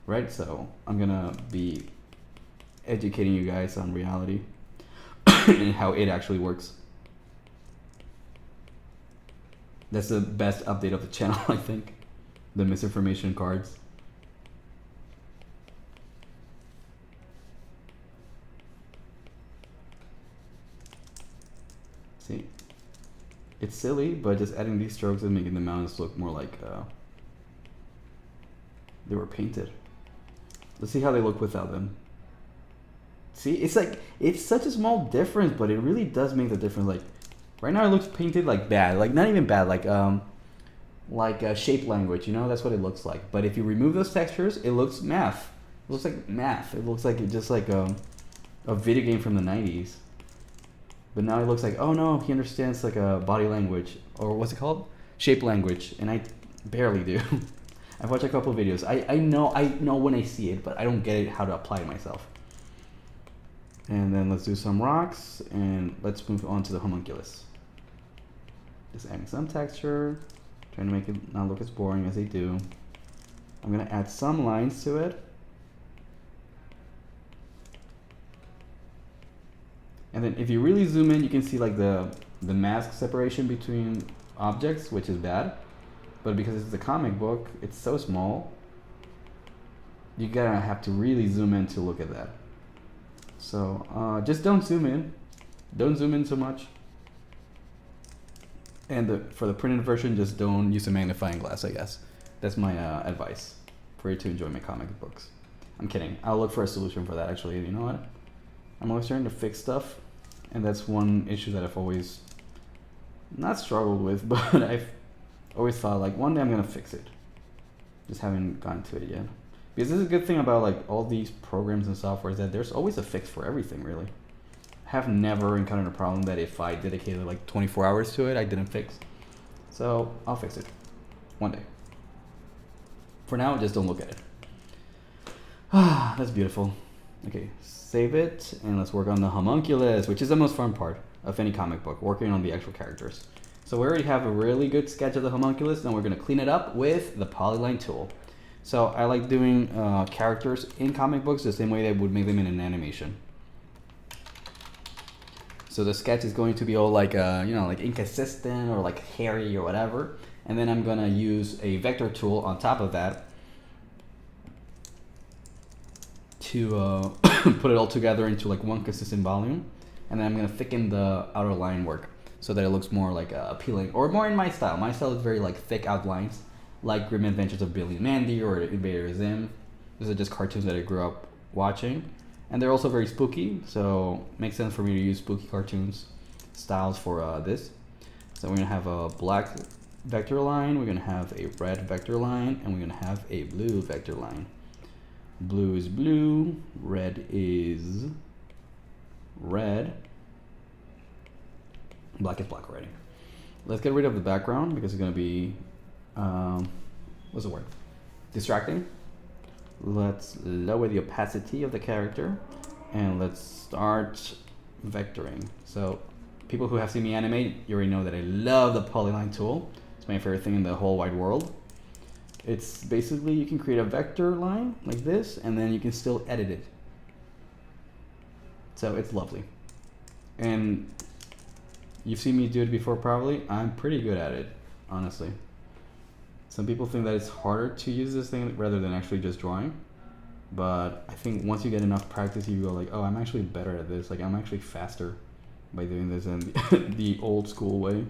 right? So I'm gonna be educating you guys on reality and how it actually works. That's the best update of the channel, I think. The misinformation cards. See, it's silly, but just adding these strokes and making the mountains look more like they were painted. Let's see how they look without them. See, it's like, it's such a small difference, but it really does make the difference. Like, right now it looks painted like bad, like not even bad, like shape language, you know, that's what it looks like. But if you remove those textures, it looks math. It looks like math. It looks like it just like a video game from the 90s. But now it looks like, oh no, he understands like a body language, or what's it called? Shape language, and I barely do. I've watched a couple of videos. I know when I see it, but I don't get it how to apply it myself. And then let's do some rocks, and let's move on to the homunculus. Just adding some texture, trying to make it not look as boring as they do. I'm gonna add some lines to it. And then if you really zoom in, you can see like the mask separation between objects, which is bad. But because it's a comic book, it's so small, you gotta have to really zoom in to look at that. So just don't zoom in. Don't zoom in so much. And for the printed version, just don't use a magnifying glass, I guess. That's my advice for you to enjoy my comic books. I'm kidding. I'll look for a solution for that, actually. You know what? I'm always trying to fix stuff. And that's one issue that I've always not struggled with, but I've always thought like one day I'm going to fix it. Just haven't gotten to it yet. Because this is a good thing about like all these programs and software is that there's always a fix for everything, really. I have never encountered a problem that if I dedicated like 24 hours to it, I didn't fix. So I'll fix it one day. For now, just don't look at it. Ah, that's beautiful. Okay, save it, and let's work on the homunculus, which is the most fun part of any comic book, working on the actual characters. So we already have a really good sketch of the homunculus, and we're going to clean it up with the polyline tool. So I like doing characters in comic books the same way they would make them in an animation. So the sketch is going to be all like, you know, like inconsistent or like hairy or whatever. And then I'm going to use a vector tool on top of that to put it all together into like one consistent volume. And then I'm going to thicken the outer line work so that it looks more like appealing, or more in my style. My style is very like thick outlines, like Grim Adventures of Billy and Mandy or Invader Zim. These are just cartoons that I grew up watching. And they're also very spooky, so it makes sense for me to use spooky cartoons styles for this. So we're going to have a black vector line, we're going to have a red vector line, and we're going to have a blue vector line. Blue is blue, red is red, black is black already. Let's get rid of the background because it's going to be, what's the word? Distracting. Let's lower the opacity of the character and let's start vectoring. So people who have seen me animate, you already know that I love the polyline tool. It's my favorite thing in the whole wide world. It's basically, you can create a vector line like this and then you can still edit it. So it's lovely. And you've seen me do it before probably. I'm pretty good at it, honestly. Some people think that it's harder to use this thing rather than actually just drawing. But I think once you get enough practice, you go like, oh, I'm actually better at this. Like, I'm actually faster by doing this in the old school way.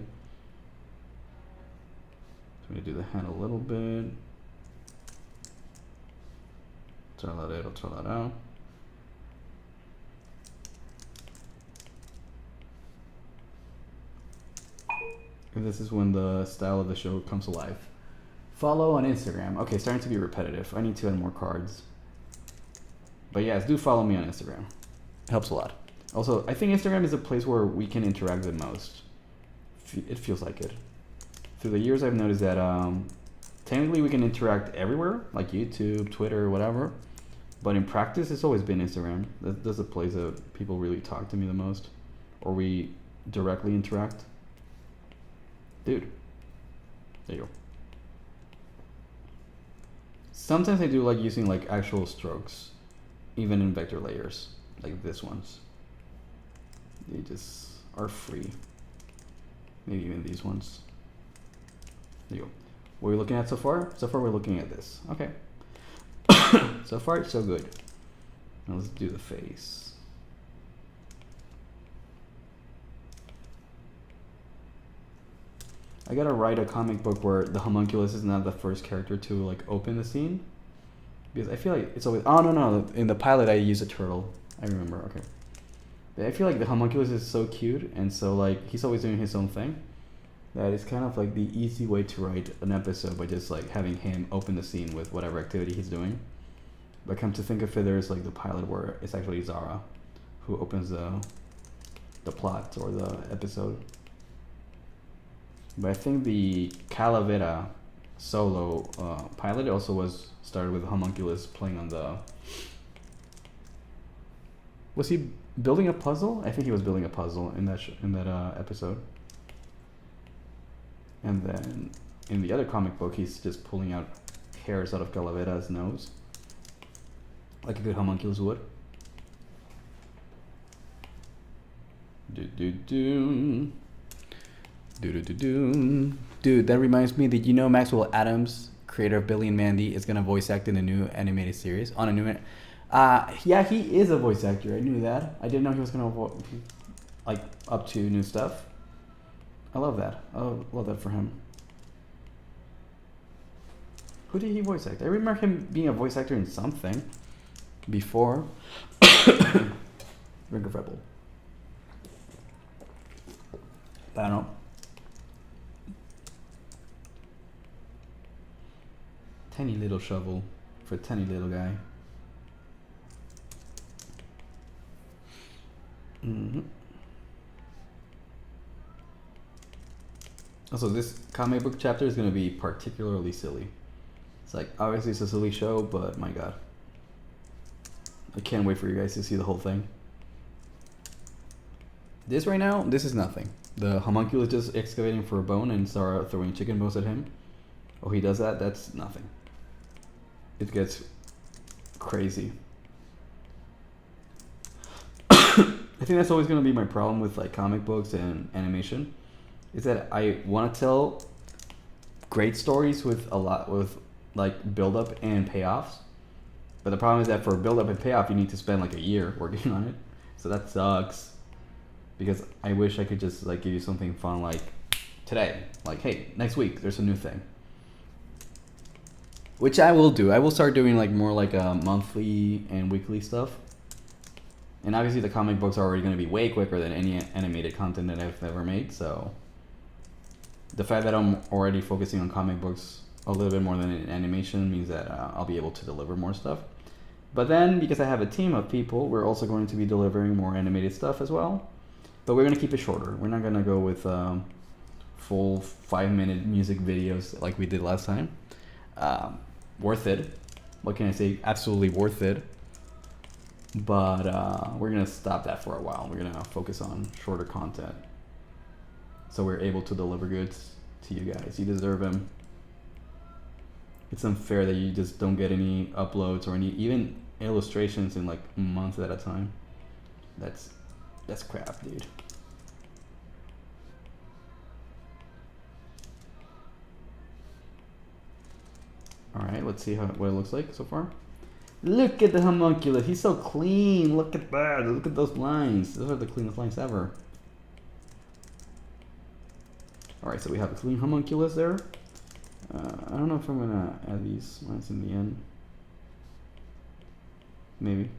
So I'm gonna do the hand a little bit. Turn that in, I'll turn that out. And this is when the style of the show comes alive. Follow on Instagram. Okay, starting to be repetitive. I need to add more cards. But yes, do follow me on Instagram. It helps a lot. Also, I think Instagram is a place where we can interact the most. It feels like it. Through the years, I've noticed that technically we can interact everywhere, like YouTube, Twitter, whatever. But in practice, it's always been Instagram. That's the place that people really talk to me the most, or we directly interact. Dude, there you go. Sometimes I do like using like actual strokes, even in vector layers, like this ones. They just are free. Maybe even these ones. There you go. What are we looking at so far? So far we're looking at this. Okay. So far so good. Now let's do the face. I gotta write a comic book where the homunculus is not the first character to like open the scene, because I feel like it's always, oh no, in the pilot I use a turtle. I remember. Okay. But I feel like the homunculus is so cute and so like he's always doing his own thing that it's kind of like the easy way to write an episode by just like having him open the scene with whatever activity he's doing. But come to think of it, there's like the pilot where it's actually Zara who opens the plot or the episode. But I think the Calavera solo pilot also was started with homunculus playing on the... Was he building a puzzle? I think he was building a puzzle in that episode. And then in the other comic book, he's just pulling out hairs out of Calavera's nose, like a good homunculus would. Dude, that reminds me that you know Maxwell Adams, creator of Billy and Mandy, is gonna voice act in a new animated series on a new. Yeah, he is a voice actor. I knew that. I didn't know he was gonna like up to new stuff. I love that. I love that for him. Who did he voice act? I remember him being a voice actor in something before. Drink of Rebel. I don't know. Tiny little shovel for a tiny little guy. Also, this comic book chapter is going to be particularly silly. It's like, obviously it's a silly show, but my god. I can't wait for you guys to see the whole thing. This right now, this is nothing. The homunculus just excavating for a bone and start throwing chicken bones at him. Oh, he does that? That's nothing. It gets crazy. I think that's always going to be my problem with like comic books and animation, is that I want to tell great stories with a lot with like build up and payoffs. But the problem is that for build up and payoff, you need to spend like a year working on it. So that sucks. Because I wish I could just like give you something fun like today. Like, hey, next week there's a new thing. Which I will do. I will start doing like more like monthly and weekly stuff. And obviously the comic books are already going to be way quicker than any animated content that I've ever made. So the fact that I'm already focusing on comic books a little bit more than animation means that I'll be able to deliver more stuff. But then, because I have a team of people, we're also going to be delivering more animated stuff as well. But we're going to keep it shorter. We're not going to go with full 5-minute music videos like we did last time. Worth it. What can I say? Absolutely worth it. But we're going to stop that for a while. We're going to focus on shorter content. So we're able to deliver goods to you guys. You deserve them. It's unfair that you just don't get any uploads or any even illustrations in like months at a time. That's crap, dude. All right, let's see what it looks like so far. Look at the homunculus. He's so clean. Look at that. Look at those lines. Those are the cleanest lines ever. All right, so we have a clean homunculus there. I don't know if I'm gonna add these lines in the end. Maybe.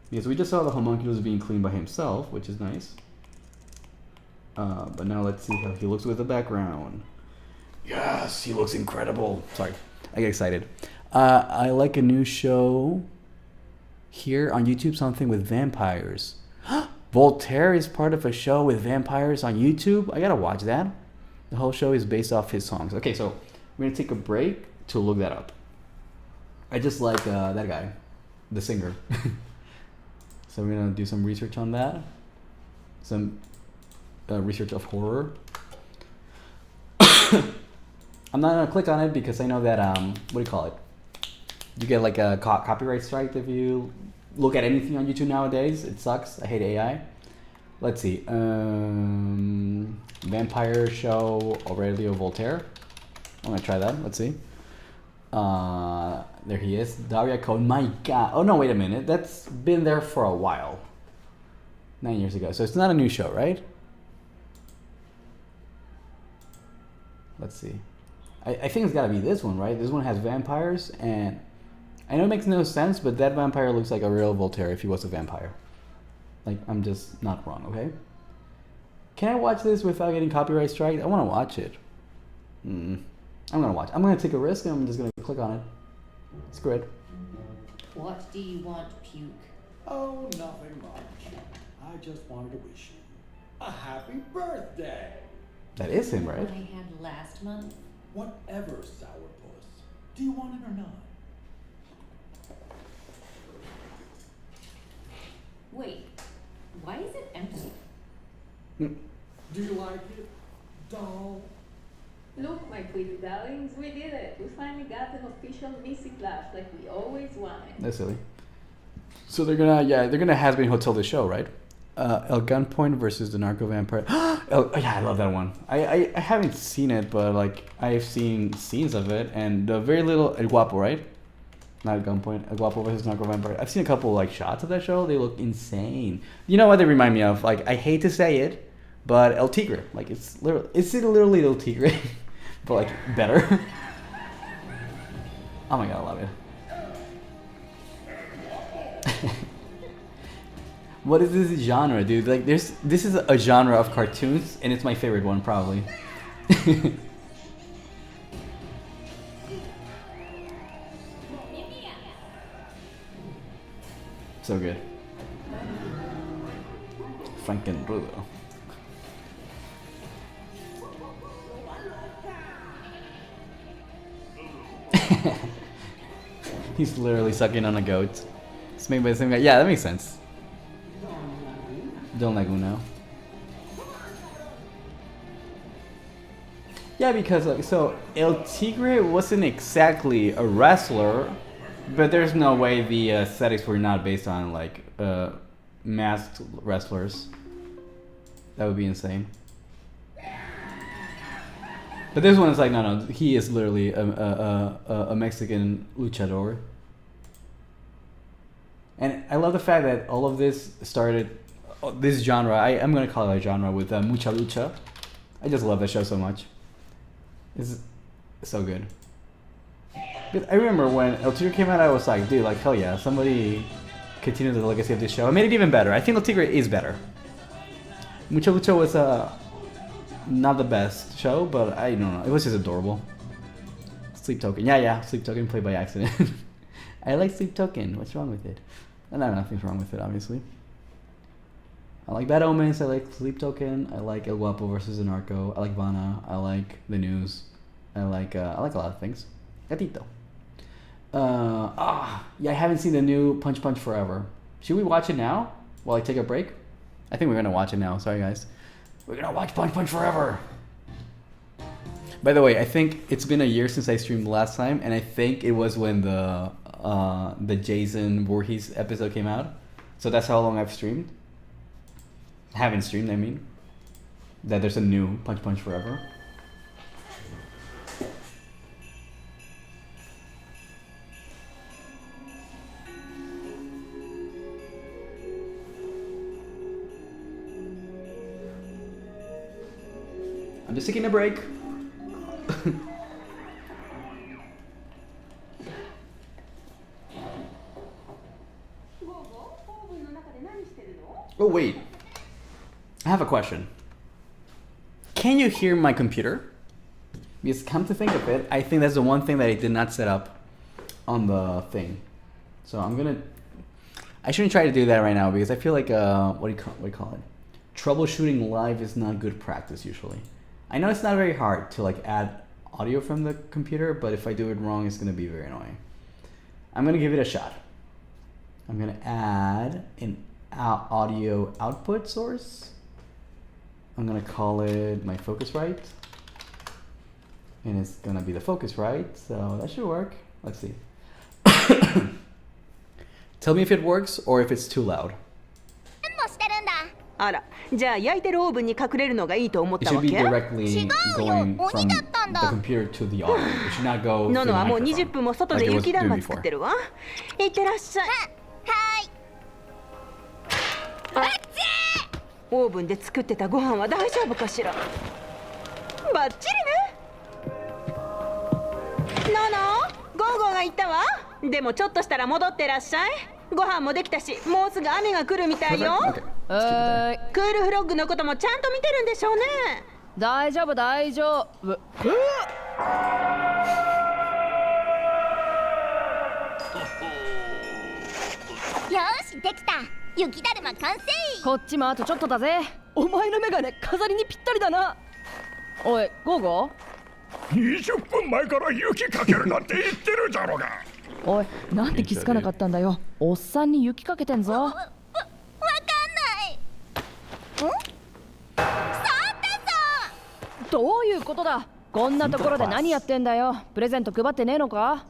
Because we just saw the homunculus being cleaned by himself, which is nice. But now let's see how he looks with the background. Yes, he looks incredible. Sorry, I get excited. I like a new show here on YouTube, something with vampires. Voltaire is part of a show with vampires on YouTube. I gotta watch that. The whole show is based off his songs. Okay, so we're gonna take a break to look that up. I just like that guy, the singer. So we're gonna do some research on that. Some research of horror. I'm not gonna click on it because I know that what do you call it? You get like a copyright strike if you look at anything on YouTube nowadays. It sucks. I hate AI. Let's see. Vampire show Aurelio Voltaire. I'm gonna try that. Let's see. There he is. Daria Code. My god. Oh no, wait a minute. That's been there for a while. 9 years ago. So it's not a new show, right? Let's see. I think it's gotta be this one, right? This one has vampires, and I know it makes no sense, but that vampire looks like a real Voltaire if he was a vampire. Like, I'm just not wrong, okay? Can I watch this without getting copyright strike? I want to watch it. I'm gonna watch. I'm gonna take a risk, and I'm just gonna click on it. Screw it. What do you want, Puke? Oh, nothing much. I just wanted to wish you a happy birthday. That is him, right? I had last month. Whatever, sourpuss. Do you want it or not? Wait, why is it empty? Do you like it, doll? Look, my pretty darlings, we did it. We finally got an official Missy Clash like we always wanted. That's silly. So they're gonna Has-Been Hotel the show, right? El Gunpoint versus the Narco Vampire. Yeah, I love that one. I haven't seen it, but like I've seen scenes of it, and the very little El Guapo, right? Not El Gunpoint. El Guapo versus Narco Vampire. I've seen a couple like shots of that show. They look insane. You know what they remind me of? Like, I hate to say it, but El Tigre. Like, it's literally El Tigre, but like better. Oh my god, I love it. What is this genre, dude? Like, this is a genre of cartoons, and it's my favorite one, probably. So good. Frankenrudo. He's literally sucking on a goat. It's made by the same guy. Yeah, that makes sense. Don Laguna. Yeah, because like, so El Tigre wasn't exactly a wrestler, but there's no way the aesthetics were not based on like masked wrestlers. That would be insane. But this one is like, no, he is literally a Mexican luchador. And I love the fact that all of this started, this genre, I'm going to call it a genre, with Mucha Lucha. I just love that show so much. It's so good. But I remember when El Tigre came out, I was like, dude, like, hell yeah, somebody continue the legacy of this show. I made it even better. I think El Tigre is better. Mucha Lucha was not the best show, but I don't know. It was just adorable. Sleep Token. Yeah, Sleep Token played by accident. I like Sleep Token. What's wrong with it? No, nothing's wrong with it, obviously. I like Bad Omens. I like Sleep Token. I like El Guapo versus Anarco. I like Vana. I like The News. I like a lot of things. Gatito. Yeah, I haven't seen the new Punch Punch Forever. Should we watch it now while I take a break? I think we're gonna watch it now. Sorry, guys. We're gonna watch Punch Punch Forever. By the way, I think it's been a year since I streamed the last time, and I think it was when the Jason Voorhees episode came out. So that's how long I've streamed. Haven't streamed, I mean. That there's a new Punch Punch Forever. I'm just taking a break. Oh wait, I have a question. Can you hear my computer? Because come to think of it, I think that's the one thing that I did not set up on the thing. So I shouldn't try to do that right now because I feel like what do you call it? Troubleshooting live is not good practice usually. I know it's not very hard to like add audio from the computer, but if I do it wrong, it's gonna be very annoying. I'm gonna give it a shot. I'm gonna add an audio output source. I'm gonna call it my Focusrite, and it's gonna be the Focusrite, so that should work. Let's see. Tell me if it works or if it's too loud. あら、じゃあ焼いてるオーブンに隠れるのがいいと思っ It た should わ be け directly going from the computer to the audio. It should not go ノ through ノ the はもう microphone, 20分も外 like で it was 雪だる doing ま作 before. ってるわ。いってらっしゃい。オーブンで作ってたご飯は大丈夫かしら。バッチリね。ノノ、ゴーゴーが言ったわ。でもちょっとしたら戻ってらっしゃい。ご飯もできたし、もうすぐ雨が来るみたいよ。 Okay. Let's keep it there. クールフロッグのこともちゃんと見てるんでしょうね。大丈夫大丈夫。よしできた雪だるま完成こっちもあとちょっとだぜ。お前のメガネ飾りにぴったりだな。おいゴーゴー。 20分前から雪かけるなんて言ってるだろうが。おいなんで気づかなかったんだよ。おっさんに雪かけてんぞ。わかんないんサンタさんどういうことだ。こんなところで何やってんだよ。プレゼント配ってねえのか。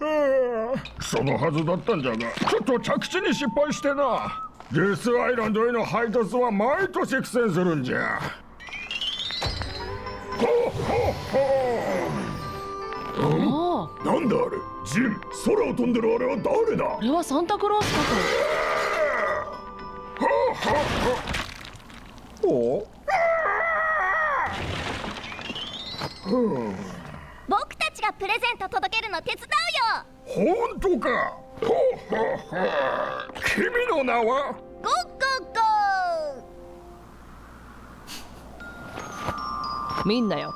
そのはずだったんじゃが、ちょっと着地に失敗してな。デスアイランドへの配達は毎年苦戦するんじゃ。ほほほ。ああ、なんだあれ、ジン、空を飛んでるあれは誰だ。これはサンタクロースかと。お僕たちがプレゼント届けるの手伝うよ本当か。ほほほ。君の名は。ゴッゴッゴーみんなよ。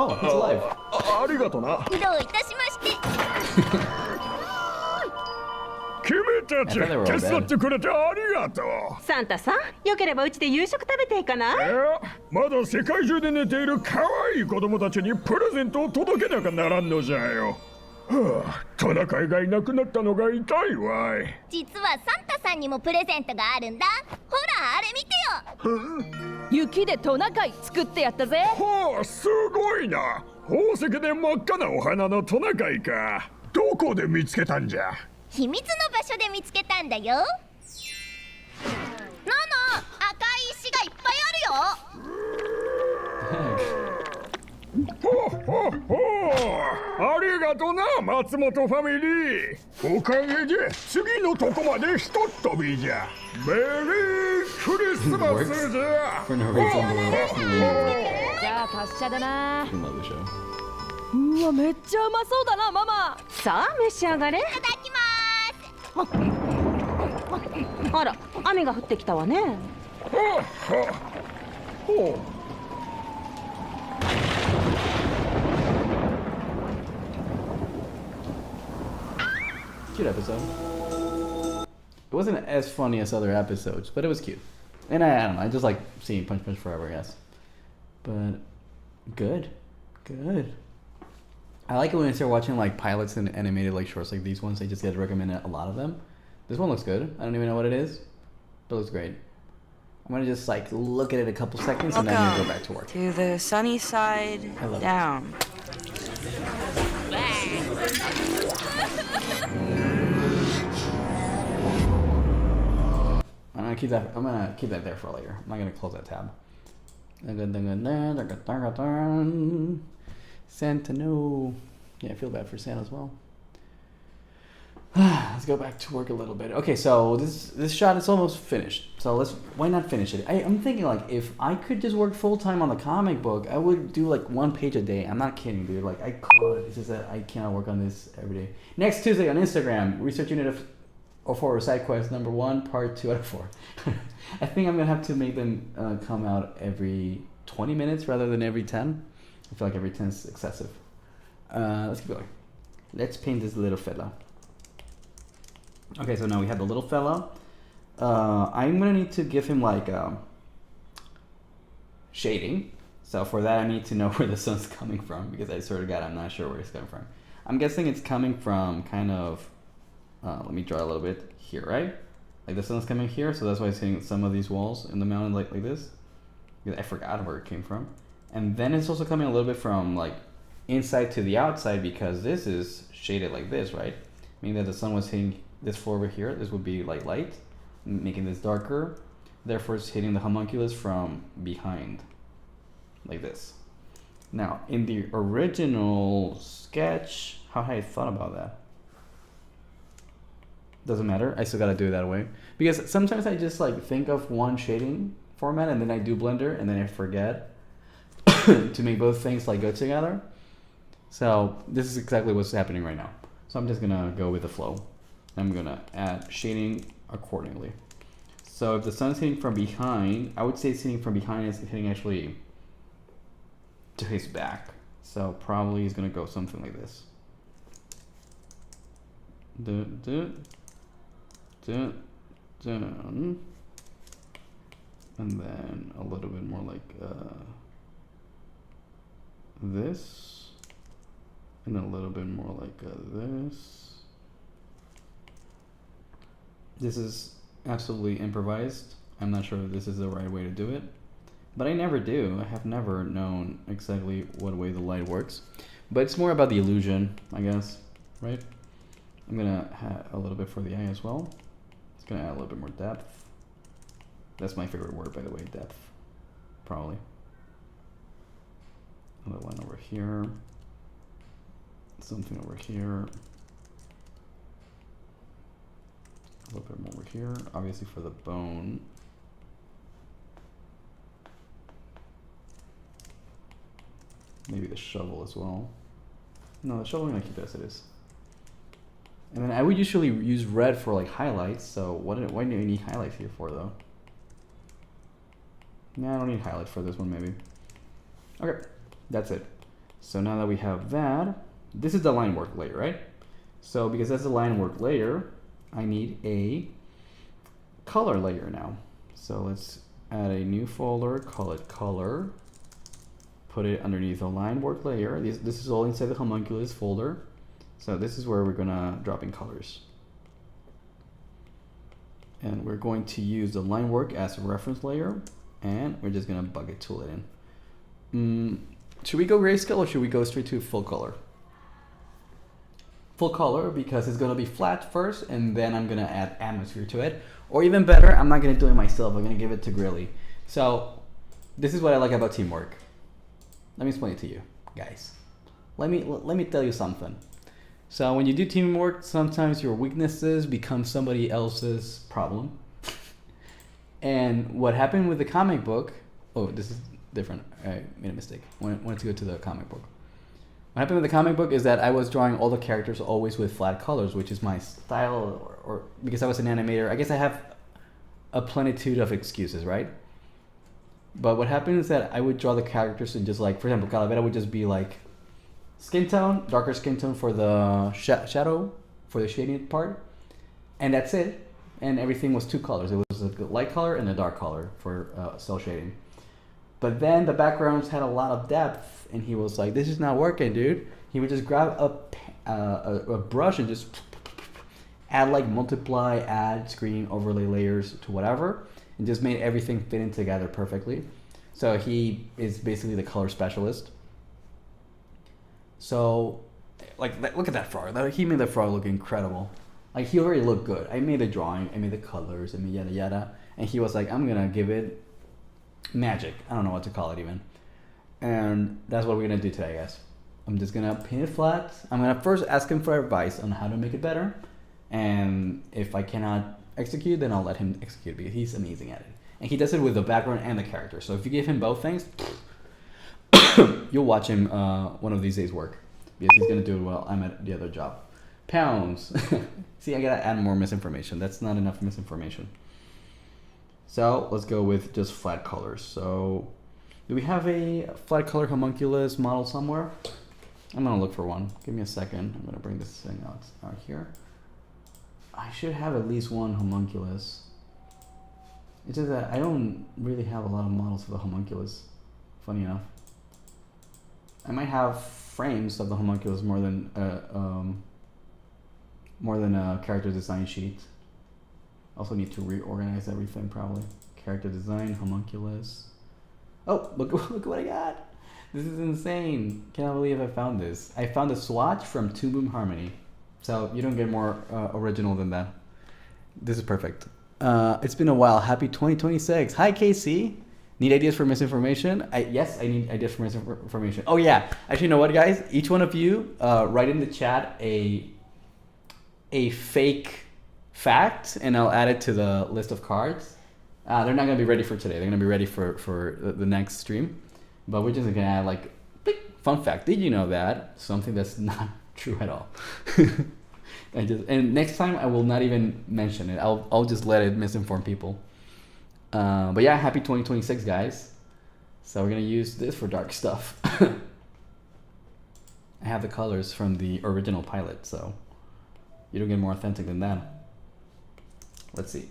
Oh, he's alive. ありがとな。どういたしまして。君たち、 I thought they were all 手伝ってくれてありがとう。サンタさん、よければうちで夕食食べていかない？まだ世界中で寝ている可愛い子供たちにプレゼントを届けなきゃならんのじゃよ。はあ、トナカイがいなくなったのが痛いわい。実はサンタさんにもプレゼントがあるんだ。ほら、あれ見てよ。雪でトナカイ作ってやったぜ。はあ、すごいな。宝石で真っ赤なお花のトナカイか。どこで見つけたんじゃ？秘密の場所で見つけたんだよ。ナナ、赤い石がいっぱいあるよ。ほほほう、ありがとな、松本ファミリー。おかげで次のとこまでひとっ飛びじゃ。メリークリスマスじゃ。 For no reason, but じゃあ達者だな。 I love the show. うわめっちゃうまそうだなママ。さあ召し上がれ。いただきます。あら、雨が降ってきたわね。ほう。 Cute episode. It wasn't as funny as other episodes, but it was cute. And I don't know, I just like seeing Punch Punch Forever, I guess. But good. I like it when I start watching like pilots and animated like shorts like these ones. I just get recommended a lot of them. This one looks good. I don't even know what it is, but it looks great. I'm gonna just like look at it a couple seconds and then I'm gonna go back to work. To the sunny side I love down. I'm gonna keep that there for later. I'm not gonna close that tab. Santa, no. Yeah, I feel bad for Santa as well. Let's go back to work a little bit. Okay, so this shot is almost finished. So why not finish it? I'm thinking like if I could just work full time on the comic book, I would do like 1 page a day. I'm not kidding, dude. Like I could. It's just that I cannot work on this every day. Next Tuesday on Instagram, Research Unit 04 Side Quest number 1, part 2 out of 4. I think I'm gonna have to make them come out every 20 minutes rather than every 10. I feel like every 10 is excessive. Let's keep going. Let's paint this little fella. Okay, so now we have the little fella. I'm gonna need to give him like shading. So for that I need to know where the sun's coming from, because I swear to God I'm not sure where it's coming from. I'm guessing it's coming from kind of, let me draw a little bit here, right? Like the sun's coming here, so that's why it's hitting some of these walls in the mountain like this. Because I forgot where it came from. And then it's also coming a little bit from like inside to the outside, because this is shaded like this, right? Meaning that the sun was hitting this floor over here. This would be like light, making this darker. Therefore it's hitting the homunculus from behind, like this. Now in the original sketch, how had I thought about that? Doesn't matter, I still gotta do it that way. Because sometimes I just like think of one shading format and then I do Blender and then I forget to make both things like go together. So this is exactly what's happening right now. So I'm just gonna go with the flow. I'm gonna add shading accordingly. So if the sun's hitting from behind, I would say it's hitting from behind is hitting actually to his back. So probably he's gonna go something like this. Down. And then a little bit more like this. And a little bit more like this. This is absolutely improvised. I'm not sure if this is the right way to do it, but I never do. I have never known exactly what way the light works, but it's more about the illusion, I guess, right? I'm gonna add a little bit for the eye as well. It's gonna add a little bit more depth. That's my favorite word, by the way, depth, probably. Another line over here. Something over here. A little bit more over here, obviously for the bone. Maybe the shovel as well. No, the shovel I'm gonna keep it as it is. And then I would usually use red for like highlights, so why do you need highlights here for though? No, I don't need highlights for this one maybe. Okay, that's it. So now that we have that, this is the line work layer, right? So because that's the line work layer, I need a color layer now. So let's add a new folder, call it color, put it underneath the line work layer. This is all inside the homunculus folder. So this is where we're gonna drop in colors. And we're going to use the line work as a reference layer, and we're just gonna bucket tool it in. Should we go grayscale or should we go straight to full color? Full color, because it's gonna be flat first, and then I'm gonna add atmosphere to it. Or even better, I'm not gonna do it myself, I'm gonna give it to Grilly. So this is what I like about teamwork. Let me explain it to you, guys. Let me tell you something. So when you do teamwork, sometimes your weaknesses become somebody else's problem. And what happened with the comic book, oh, this is different. I made a mistake. Wanted to go to the comic book. What happened with the comic book is that I was drawing all the characters always with flat colors, which is my style, or because I was an animator, I guess I have a plenitude of excuses, right? But what happened is that I would draw the characters and just like, for example, Calavera would just be like skin tone, darker skin tone for the shadow, for the shading part, and that's it. And everything was two colors. It was a light color and a dark color for cell shading. But then the backgrounds had a lot of depth, and he was like, "This is not working, dude." He would just grab a brush and just add like multiply, add screen overlay layers to whatever, and just made everything fit in together perfectly. So he is basically the color specialist. So, like, look at that frog. He made the frog look incredible. Like, he already looked good. I made the drawing, I made the colors, I made yada yada, and he was like, "I'm gonna give it magic." I don't know what to call it even. And that's what we're gonna do today, guys. I'm just gonna paint it flat. I'm gonna first ask him for advice on how to make it better. And if I cannot execute, then I'll let him execute because he's amazing at it. And he does it with the background and the character. So if you give him both things, you'll watch him one of these days work. Because he's gonna do it while I'm at the other job. Pounds. See, I gotta add more misinformation. That's not enough misinformation. So let's go with just flat colors. So do we have a flat color homunculus model somewhere? I'm gonna look for one. Give me a second. I'm gonna bring this thing out here. I should have at least one homunculus. It's just that I don't really have a lot of models for the homunculus. Funny enough. I might have frames of the homunculus more than a character design sheet. Also need to reorganize everything probably. Character design, homunculus. Oh, look what I got! This is insane. Cannot believe I found this. I found a swatch from Toon Boom Harmony. So you don't get more original than that. This is perfect. It's been a while. Happy 2026. Hi, KC. Need ideas for misinformation? Yes, I need ideas for misinformation. Oh yeah. Actually, you know what, guys? Each one of you write in the chat a fake fact, and I'll add it to the list of cards. They're not gonna be ready for today. They're gonna be ready for the next stream. But we're just gonna add like, fun fact. Did you know that? Something that's not true at all. And next time I will not even mention it. I'll just let it misinform people. But yeah, happy 2026, guys. So we're gonna use this for dark stuff. I have the colors from the original pilot, so you don't get more authentic than that. Let's see.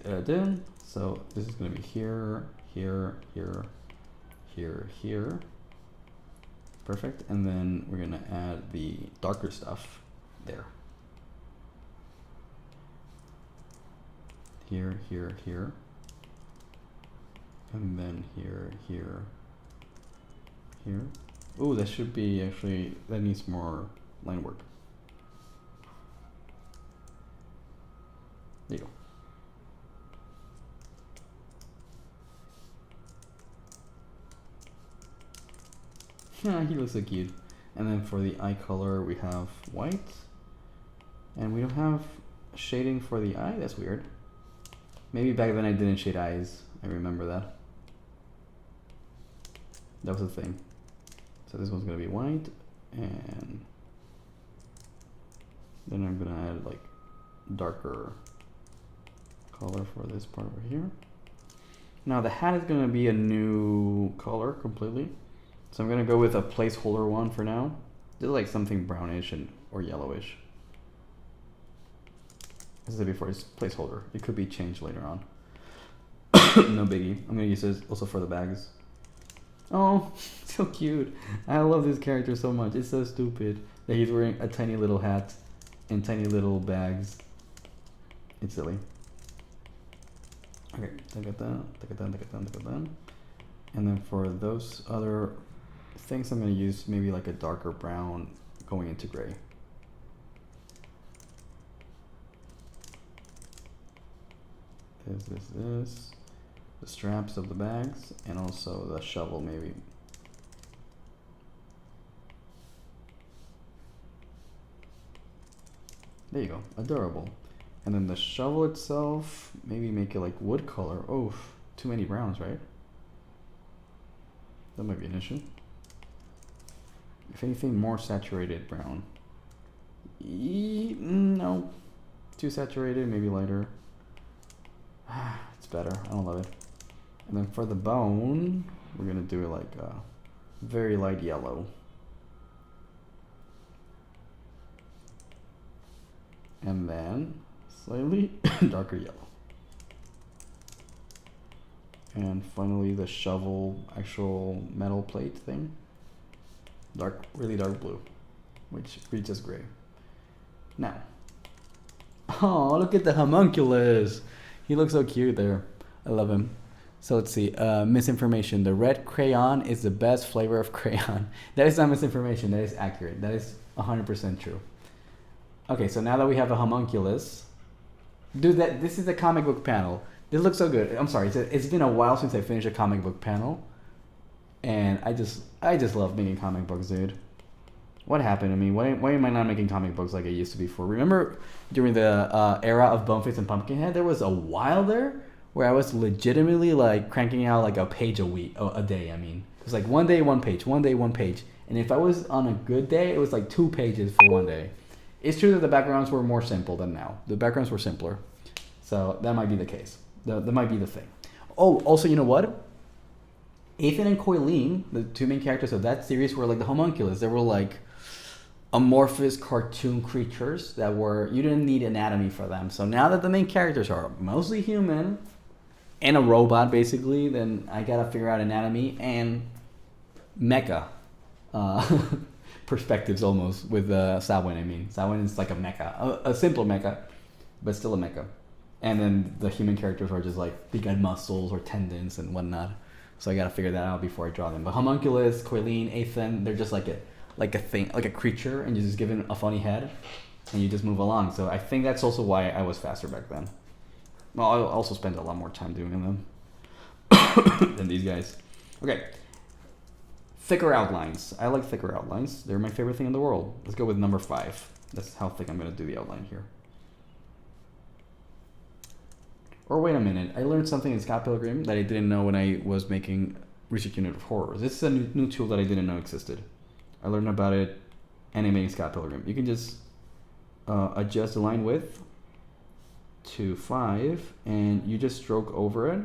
So this is gonna be here, here, here, here, here. Perfect. And then we're gonna add the darker stuff there. Here, here, here. And then here, here, here. Oh, that should be actually, that needs more line work. There you go. Yeah, he looks so cute. And then for the eye color, we have white. And we don't have shading for the eye. That's weird. Maybe back then I didn't shade eyes. I remember that. That was the thing. So this one's gonna be white, and then I'm gonna add like darker color for this part over here. Now the hat is gonna be a new color completely. So I'm gonna go with a placeholder one for now. This is like something brownish and or yellowish. As I said before, it's placeholder. It could be changed later on. No biggie. I'm gonna use this also for the bags. Oh, so cute. I love this character so much. It's so stupid that he's wearing a tiny little hat and tiny little bags. It's silly. Okay, take it down. And then for those other things, I'm gonna use maybe like a darker brown going into gray. This. The straps of the bags, and also the shovel maybe. There you go, adorable. And then the shovel itself, maybe make it like wood color. Oh, too many browns, right? That might be an issue. If anything, more saturated brown. No, too saturated, maybe lighter. It's better, I don't love it. And then for the bone, we're gonna do it like a very light yellow. And then slightly darker yellow. And finally the shovel actual metal plate thing. Really dark blue, which reads as gray. Now, oh, look at the homunculus. He looks so cute there. I love him. So let's see, misinformation. The red crayon is the best flavor of crayon. That is not misinformation, that is accurate. That is 100% true. Okay, so now that we have a homunculus, dude, this is a comic book panel. This looks so good. I'm sorry, it's been a while since I finished a comic book panel. And I just love making comic books, dude. What happened to me? Why am I not making comic books like I used to before? Remember during the era of Boneface and Pumpkinhead, there was a while there where I was legitimately like cranking out like a page a day. I mean, it was like one day, one page, one day, one page. And if I was on a good day, it was like 2 pages for one day. It's true that the backgrounds were more simple than now. The backgrounds were simpler. So that might be the case. That might be the thing. Oh, also, you know what? Ethan and Coileen, the two main characters of that series, were like the homunculus. They were like amorphous cartoon creatures that you didn't need anatomy for them. So now that the main characters are mostly human and a robot basically, then I gotta figure out anatomy and mecha perspectives almost with Samhain. I mean, Samhain is like a mecha, a simpler mecha, but still a mecha. And then the human characters are just like, they got muscles or tendons and whatnot. So I gotta figure that out before I draw them. But homunculus, Coileen, Ethan, they're just like a thing, like a creature, and you just give it a funny head, and you just move along. So I think that's also why I was faster back then. Well, I also spent a lot more time doing them than these guys. Okay. Thicker outlines. I like thicker outlines. They're my favorite thing in the world. Let's go with number 5. That's how thick I'm gonna do the outline here. Or wait a minute, I learned something in Scott Pilgrim that I didn't know when I was making Research Unit of Horrors. This is a new tool that I didn't know existed. I learned about it animating Scott Pilgrim. You can just adjust the line width to 5, and you just stroke over it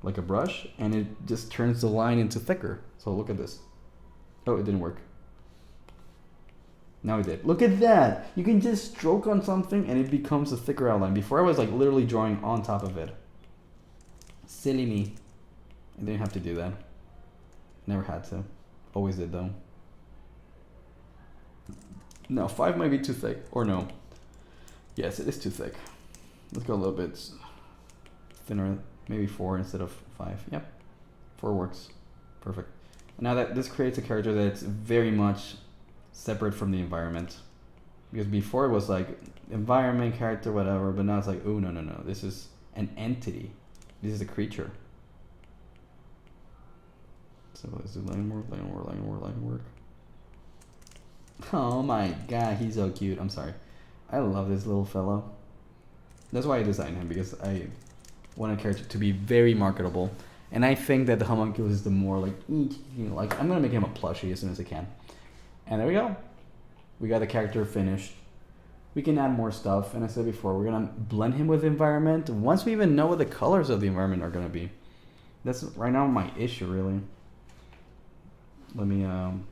like a brush, and it just turns the line into thicker. So look at this. Oh, it didn't work. Now it did. Look at that! You can just stroke on something and it becomes a thicker outline. Before I was like literally drawing on top of it. Silly me. I didn't have to do that. Never had to. Always did though. No, 5 might be too thick. Or no. Yes, it is too thick. Let's go a little bit thinner. Maybe 4 instead of 5. Yep. 4 works. Perfect. Now that this creates a character that's very much separate from the environment. Because before it was like environment, character, whatever, but now it's like, oh, no. This is an entity. This is a creature. So let's do line work. Oh my god, he's so cute. I'm sorry. I love this little fellow. That's why I designed him, because I want a character to be very marketable. And I think that the homunculus is the more like, I'm gonna make him a plushie as soon as I can. And there we go. We got the character finished. We can add more stuff, and I said before, we're gonna blend him with the environment once we even know what the colors of the environment are gonna be. That's right now my issue, really. Let me I'm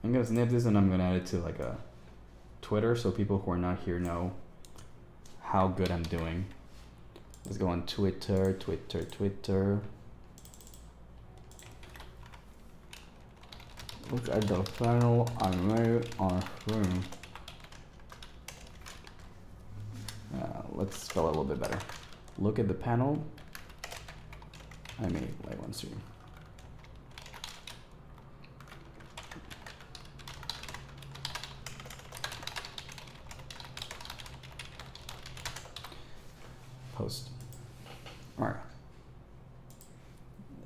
gonna snip this and I'm gonna add it to like a Twitter so people who are not here know how good I'm doing. Let's go on Twitter. Look at the panel I made on screen. Let's spell it a little bit better. Look at the panel I made live on stream. Post. Alright.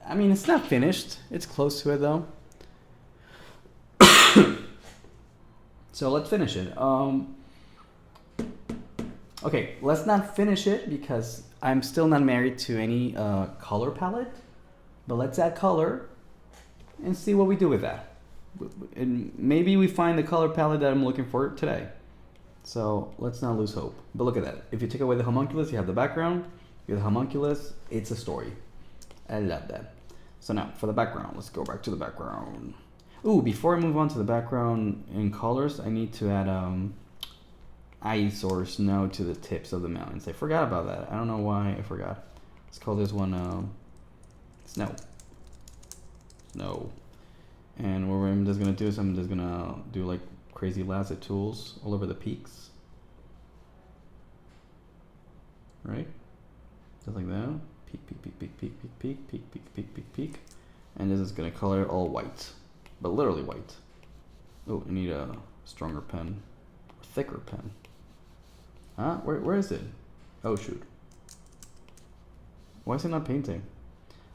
I mean, it's not finished. It's close to it though. So let's finish it. Okay, let's not finish it because I'm still not married to any color palette. But let's add color and see what we do with that. And maybe we find the color palette that I'm looking for today. So let's not lose hope. But look at that. If you take away the homunculus, you have the background. You have the homunculus, it's a story. I love that. So now for the background, let's go back to the background. Ooh, before I move on to the background in colors, I need to add ice or snow to the tips of the mountains. I forgot about that. I don't know why I forgot. Let's call this one snow. Snow. And what I'm just gonna do is I'm just gonna do like crazy lasso tools all over the peaks. Right? Just like that. Peak, peak, peak, peak, peak, peak, peak, peak, peak, peak, peak, peak. And this is gonna color it all white. But literally white. Oh, I need a stronger pen. A thicker pen. Huh? Where is it? Oh shoot. Why is it not painting?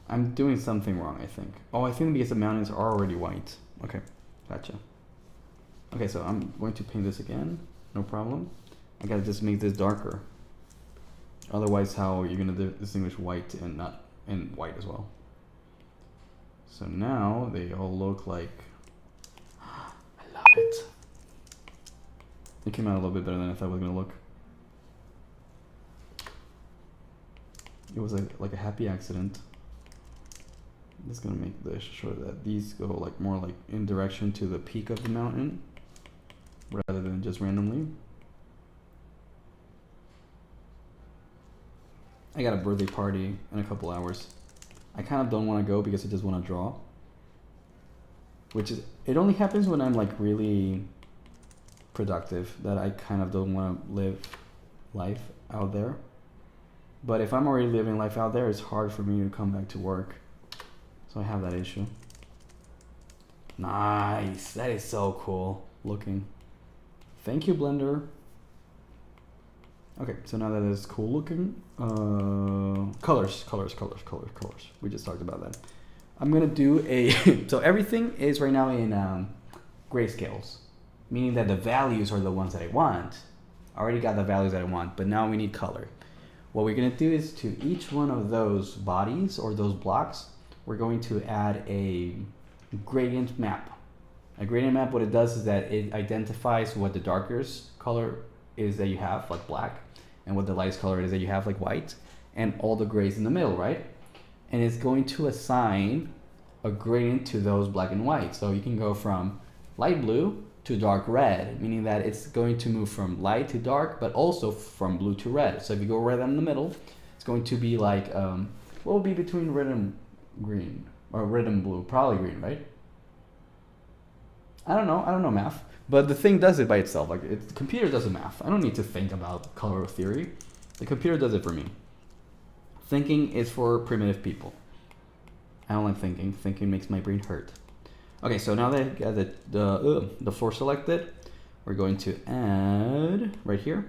I'm doing something wrong, I think. Oh, I think because the mountains are already white. Okay, gotcha. Okay, so I'm going to paint this again. No problem. I gotta just make this darker. Otherwise, how are you gonna distinguish white and not and white as well? So now they all look like. I love it. It came out a little bit better than I thought it was gonna look. It was like a happy accident. I'm just gonna make sure that these go like more like in direction to the peak of the mountain, rather than just randomly. I got a birthday party in a couple hours. I kind of don't want to go because I just want to draw. Which is, it only happens when I'm like really productive, that I kind of don't want to live life out there. But if I'm already living life out there, it's hard for me to come back to work. So I have that issue. Nice, that is so cool looking. Thank you, Blender. Okay, so now that it's cool looking, colors. We just talked about that. I'm gonna do a, so everything is right now in grayscales, meaning that the values are the ones that I want. I already got the values that I want, but now we need color. What we're gonna do is to each one of those bodies or those blocks, we're going to add a gradient map. A gradient map, what it does is that it identifies what the darkest color is that you have, like black, and what the lightest color is that you have, like white, and all the grays in the middle, right? And it's going to assign a gradient to those black and white. So you can go from light blue to dark red, meaning that it's going to move from light to dark, but also from blue to red. So if you go red in the middle, it's going to be like, what would be between red and green? Or red and blue? Probably green, right? I don't know math. But the thing does it by itself. Like the computer does the math. I don't need to think about color theory. The computer does it for me. Thinking is for primitive people. I don't like thinking. Thinking makes my brain hurt. Okay, so now that I got the floor selected, we're going to add right here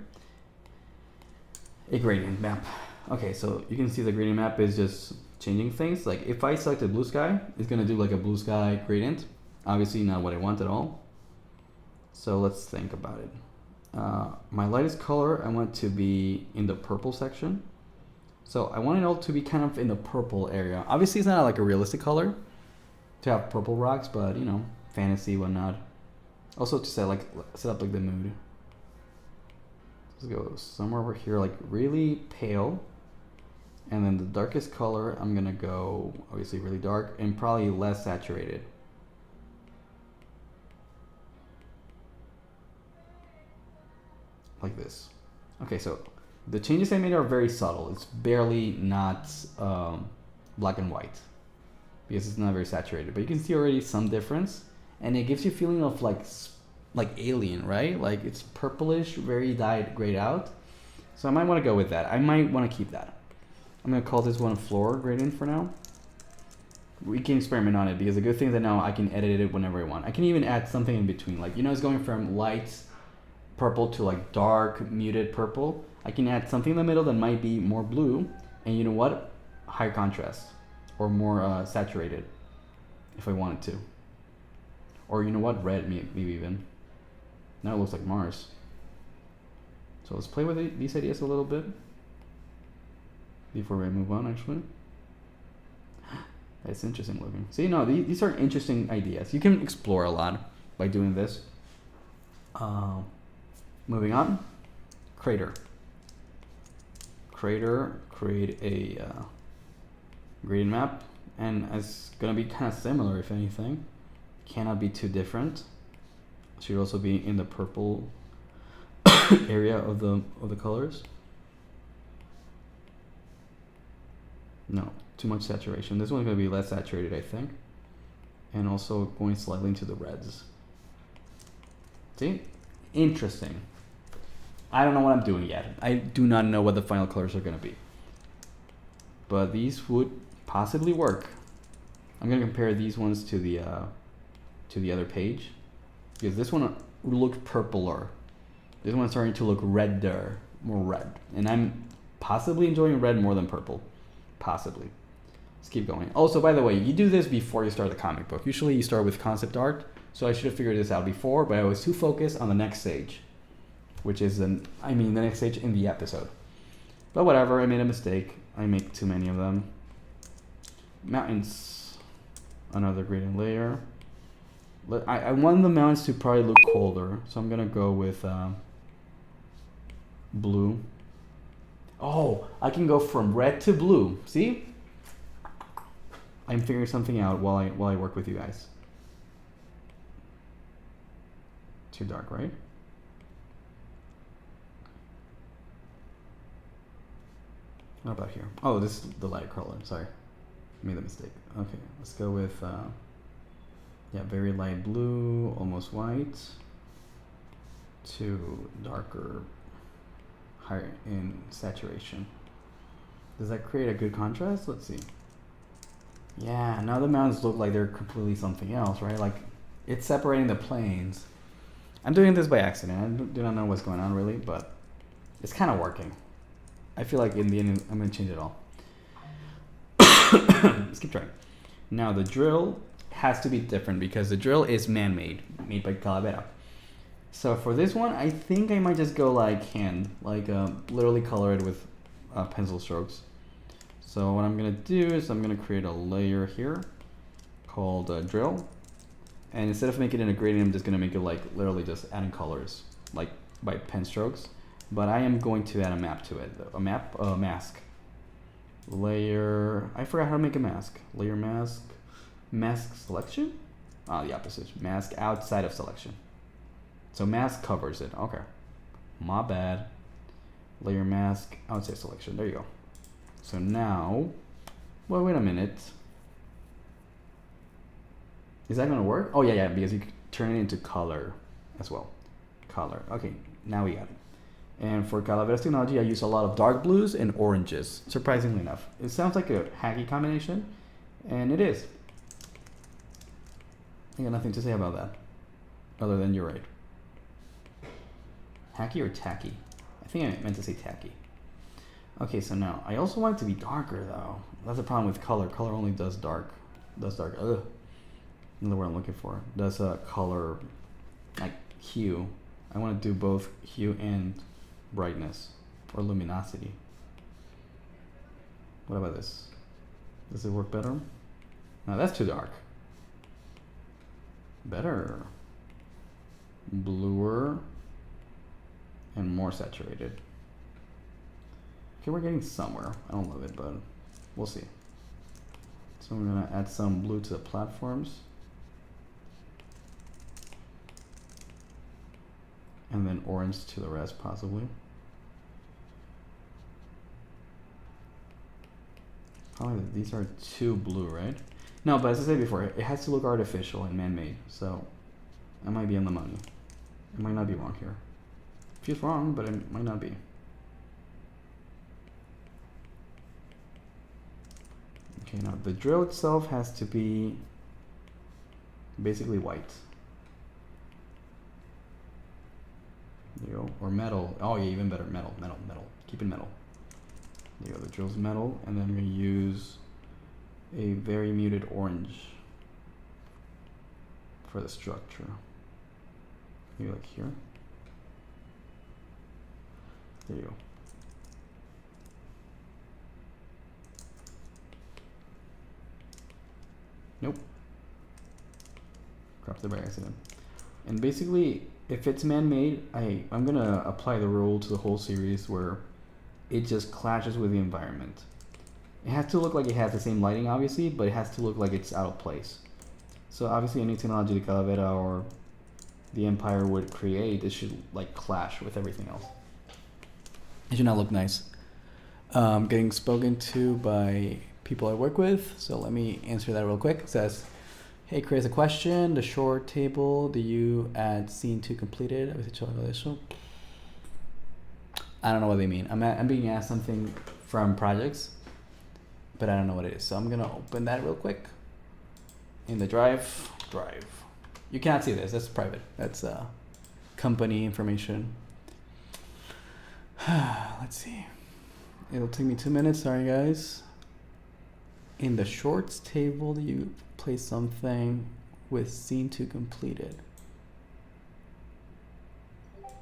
a gradient map. Okay, so you can see the gradient map is just changing things. Like if I selected blue sky, it's gonna do like a blue sky gradient. Obviously not what I want at all. So let's think about it. My lightest color, I want to be in the purple section. So I want it all to be kind of in the purple area. Obviously it's not like a realistic color to have purple rocks, but you know, fantasy, whatnot. Also to set up like the mood. Let's go somewhere over here, like really pale. And then the darkest color, I'm gonna go obviously really dark and probably less saturated. Like this. Okay, so the changes I made are very subtle. It's barely not black and white because it's not very saturated. But you can see already some difference, and it gives you a feeling of like alien, right? Like it's purplish, very dyed grayed out. So I might want to go with that. I might want to keep that. I'm gonna call this one floor gradient for now. We can experiment on it because the good thing is that now I can edit it whenever I want. I can even add something in between. Like, you know, it's going from light purple to like dark muted purple. I can add something in the middle that might be more blue, and you know what, higher contrast or more saturated if I wanted to, or you know what, red maybe even. Now it looks like Mars. So let's play with these ideas a little bit before we move on. Actually, that's interesting looking. See, no, these are interesting ideas. You can explore a lot by doing this. Moving on, crater. Create a gradient map, and it's gonna be kind of similar, if anything. Cannot be too different. Should also be in the purple area of the colors. No, too much saturation. This one's gonna be less saturated, I think, and also going slightly into the reds. See, interesting. I don't know what I'm doing yet. I do not know what the final colors are gonna be, but these would possibly work. I'm gonna compare these ones to the other page, because this one looked purpler. This one's starting to look redder, more red, and I'm possibly enjoying red more than purple. Possibly. Let's keep going. Also, by the way, you do this before you start the comic book. Usually you start with concept art, so I should have figured this out before, but I was too focused on the next stage, which is the next stage in the episode. But whatever, I made a mistake. I make too many of them. Mountains, another gradient layer. I want the mountains to probably look colder, so I'm gonna go with blue. Oh, I can go from red to blue. See? I'm figuring something out while I work with you guys. Too dark, right? What about here? Oh, this is the light color. Sorry, made a mistake. Okay, let's go with yeah, very light blue, almost white, to darker, higher in saturation. Does that create a good contrast? Let's see. Yeah, now the mountains look like they're completely something else, right? Like it's separating the planes. I'm doing this by accident. I do not know what's going on really, but it's kind of working. I feel like in the end I'm gonna change it all. Let's keep trying. Now the drill has to be different because the drill is man-made, made by Calavera. So for this one, I think I might just go like hand, like literally color it with pencil strokes. So what I'm gonna do is I'm gonna create a layer here called drill, and instead of making it in a gradient, I'm just gonna make it like literally just adding colors, like by pen strokes. But I am going to add a map to it, a mask. Layer, I forgot how to make a mask. Layer mask, mask selection? Oh, the opposite, mask outside of selection. So mask covers it, okay. My bad. Layer mask outside selection, there you go. So now, well, wait a minute. Is that gonna work? Oh yeah, because you can turn it into color as well. Color, okay, now we got it. And for Calavera's technology, I use a lot of dark blues and oranges, surprisingly enough. It sounds like a hacky combination, and it is. I got nothing to say about that, other than you're right. Hacky or tacky? I think I meant to say tacky. Okay, so now, I also want it to be darker though. That's the problem with color. Color only does dark. Ugh. Another word I'm looking for. Does color, like hue. I want to do both hue and brightness or luminosity. What about this? Does it work better? No, that's too dark. Better. Bluer and more saturated. Okay, we're getting somewhere. I don't love it, but we'll see. So I'm gonna add some blue to the platforms. And then orange to the rest, possibly. Oh, these are too blue, right? No, but as I said before, it has to look artificial and man-made. So I might be on the money. I might not be wrong here. Feels wrong, but it might not be. Okay, now the drill itself has to be basically white. There you go. Or metal. Oh yeah, even better. Metal. Keep it metal. There you go. The drill's metal, and then I'm going to use a very muted orange for the structure. Maybe like here. There you go. Nope. Cropped it by accident. And basically, if it's man-made, I'm gonna apply the rule to the whole series where it just clashes with the environment. It has to look like it has the same lighting, obviously, but it has to look like it's out of place. So obviously, any technology the Calavera or the Empire would create, it should like clash with everything else. It should not look nice. Getting spoken to by people I work with, so let me answer that real quick. It says, hey Chris, a question. The short table, do you add scene 2 completed? I don't know what they mean. I'm being asked something from projects, but I don't know what it is. So I'm gonna open that real quick. In the drive. You cannot see this, that's private. That's company information. Let's see. It'll take me 2 minutes, sorry guys. In the shorts table, do you place something with scene 2 completed?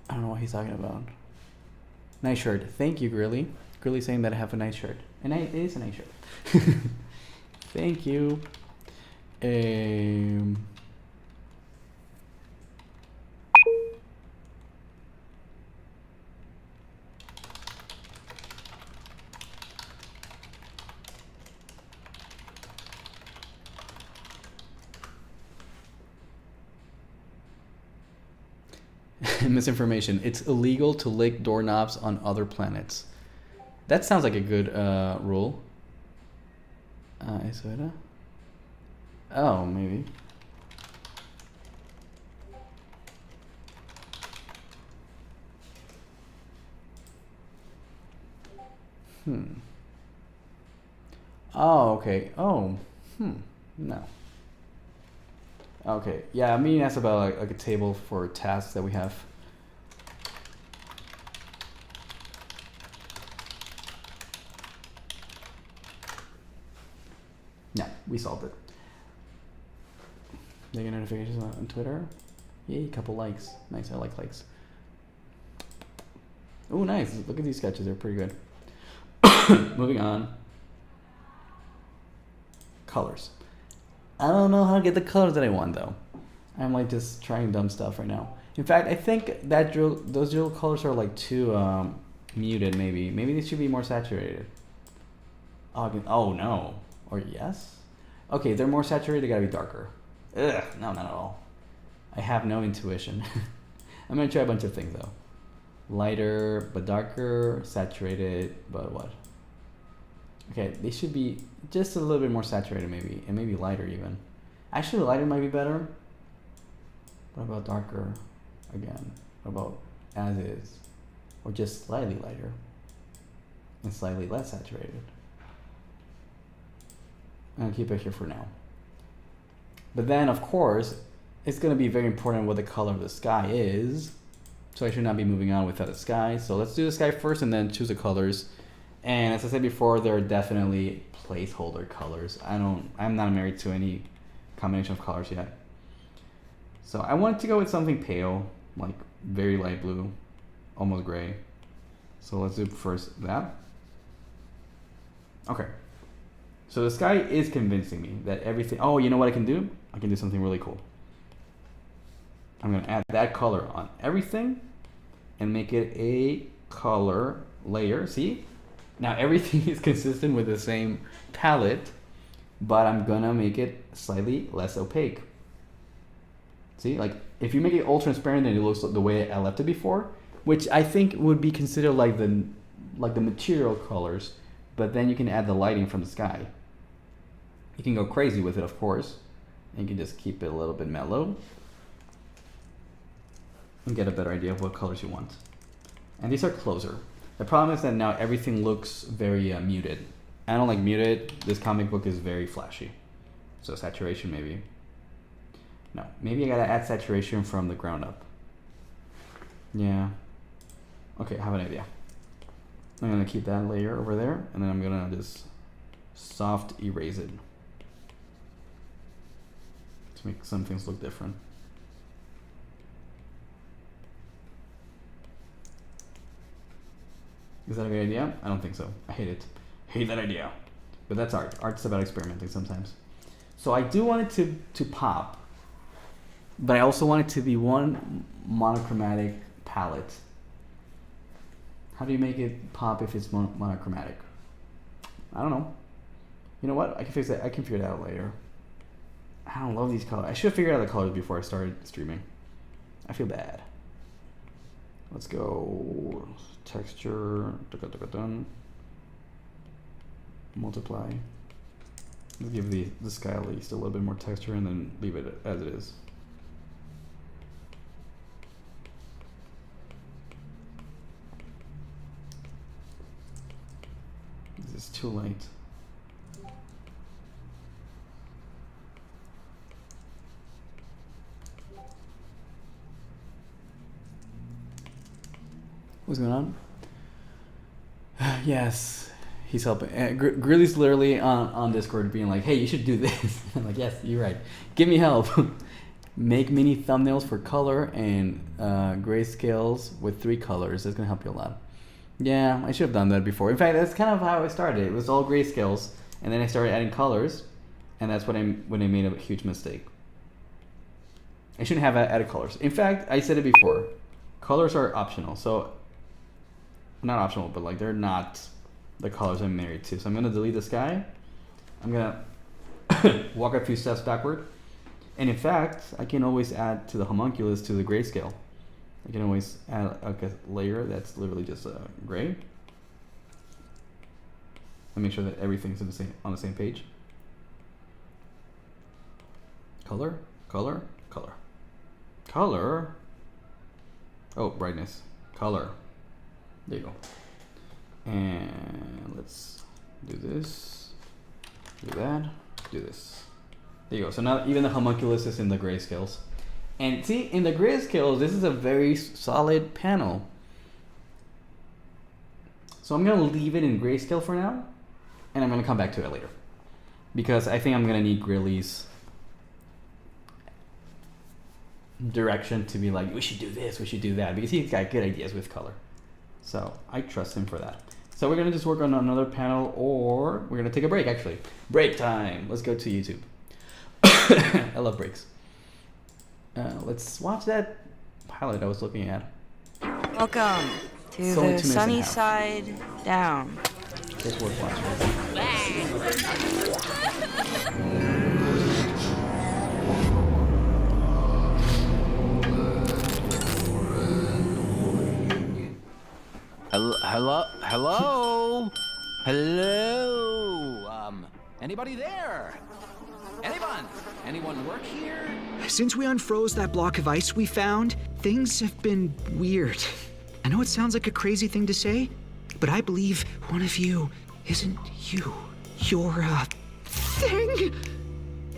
I don't know what he's talking about. Nice shirt. Thank you, Grilly. Grilly saying that I have a nice shirt. And it is a nice shirt. Thank you. Misinformation. It's illegal to lick doorknobs on other planets. That sounds like a good rule. Oh, maybe. Oh, okay. Oh, no. Okay, yeah, I'm being asked about like a table for tasks that we have. Yeah, we solved it. They get notifications on Twitter. Yay, couple likes. Nice, I like likes. Oh, nice. Look at these sketches. They're pretty good. Moving on. Colors. I don't know how to get the colors that I want though. I'm like just trying dumb stuff right now. In fact, I think that those drill colors are like too muted maybe. Maybe they should be more saturated. Oh no. Or yes? Okay, if they're more saturated, they gotta be darker. Ugh, no, not at all. I have no intuition. I'm gonna try a bunch of things though. Lighter, but darker, saturated, but what? Okay, they should be just a little bit more saturated maybe, and maybe lighter even. Actually, lighter might be better. What about darker again? What about as is? Or just slightly lighter and slightly less saturated? I'll keep it here for now. But then, of course, it's going to be very important what the color of the sky is. So I should not be moving on without the sky. So let's do the sky first and then choose the colors. And as I said before, there are definitely placeholder colors. I'm not married to any combination of colors yet. So I wanted to go with something pale, like very light blue, almost gray. So let's do first that. Okay. So the sky is convincing me that everything, oh, you know what I can do? I can do something really cool. I'm gonna add that color on everything and make it a color layer, see? Now everything is consistent with the same palette, but I'm gonna make it slightly less opaque. See, like if you make it all transparent, then it looks the way I left it before, which I think would be considered like the material colors, but then you can add the lighting from the sky. You can go crazy with it, of course, and you can just keep it a little bit mellow and get a better idea of what colors you want. And these are closer. The problem is that now everything looks very muted. I don't like muted. This comic book is very flashy. So saturation maybe. No, maybe I gotta add saturation from the ground up. Yeah. Okay, I have an idea. I'm gonna keep that layer over there, and then I'm gonna just soft erase it to make some things look different. Is that a good idea? I don't think so. I hate it. Hate that idea. But that's art. Art's about experimenting sometimes. So I do want it to pop, but I also want it to be one monochromatic palette. How do you make it pop if it's monochromatic? I don't know. You know what? I can fix it. I can figure it out later. I don't love these colors. I should have figured out the colors before I started streaming. I feel bad. Let's go texture. Multiply. Let's give the sky at least a little bit more texture and then leave it as it is. This is too late. What's going on? Yes, he's helping. Grilly's literally on Discord being like, hey, you should do this. I'm like, yes, you're right. Give me help. Make mini thumbnails for color and grayscales with 3 colors. That's going to help you a lot. Yeah, I should have done that before. In fact, that's kind of how I started. It was all grayscales, and then I started adding colors, and that's when I made a huge mistake. I shouldn't have added colors. In fact, I said it before. Colors are optional. So not optional, but like they're not the colors I'm married to. So I'm gonna delete the sky. I'm gonna walk a few steps backward. And in fact, I can always add to the homunculus to the grayscale. I can always add like a layer that's literally just gray. And make sure that everything's on the same page. Color, color, color. Color. Oh, brightness. Color. There you go. And let's do this. Do that. Do this. There you go. So now even the homunculus is in the grayscales. And see, in the grayscales, this is a very solid panel. So I'm going to leave it in grayscale for now. And I'm going to come back to it later. Because I think I'm going to need Grilly's direction to be like, we should do this, we should do that. Because he's got good ideas with color. So I trust him for that. So we're going to just work on another panel, or we're going to take a break, actually. Break time. Let's go to YouTube. I love breaks. Let's watch that pilot I was looking at. Welcome to It's only 2 the minutes and a sunny half. side down. It's worth watching. Hello? Anybody there? Anyone work here? Since we unfroze that block of ice we found, things have been weird. I know it sounds like a crazy thing to say, but I believe one of you isn't you. You're a thing?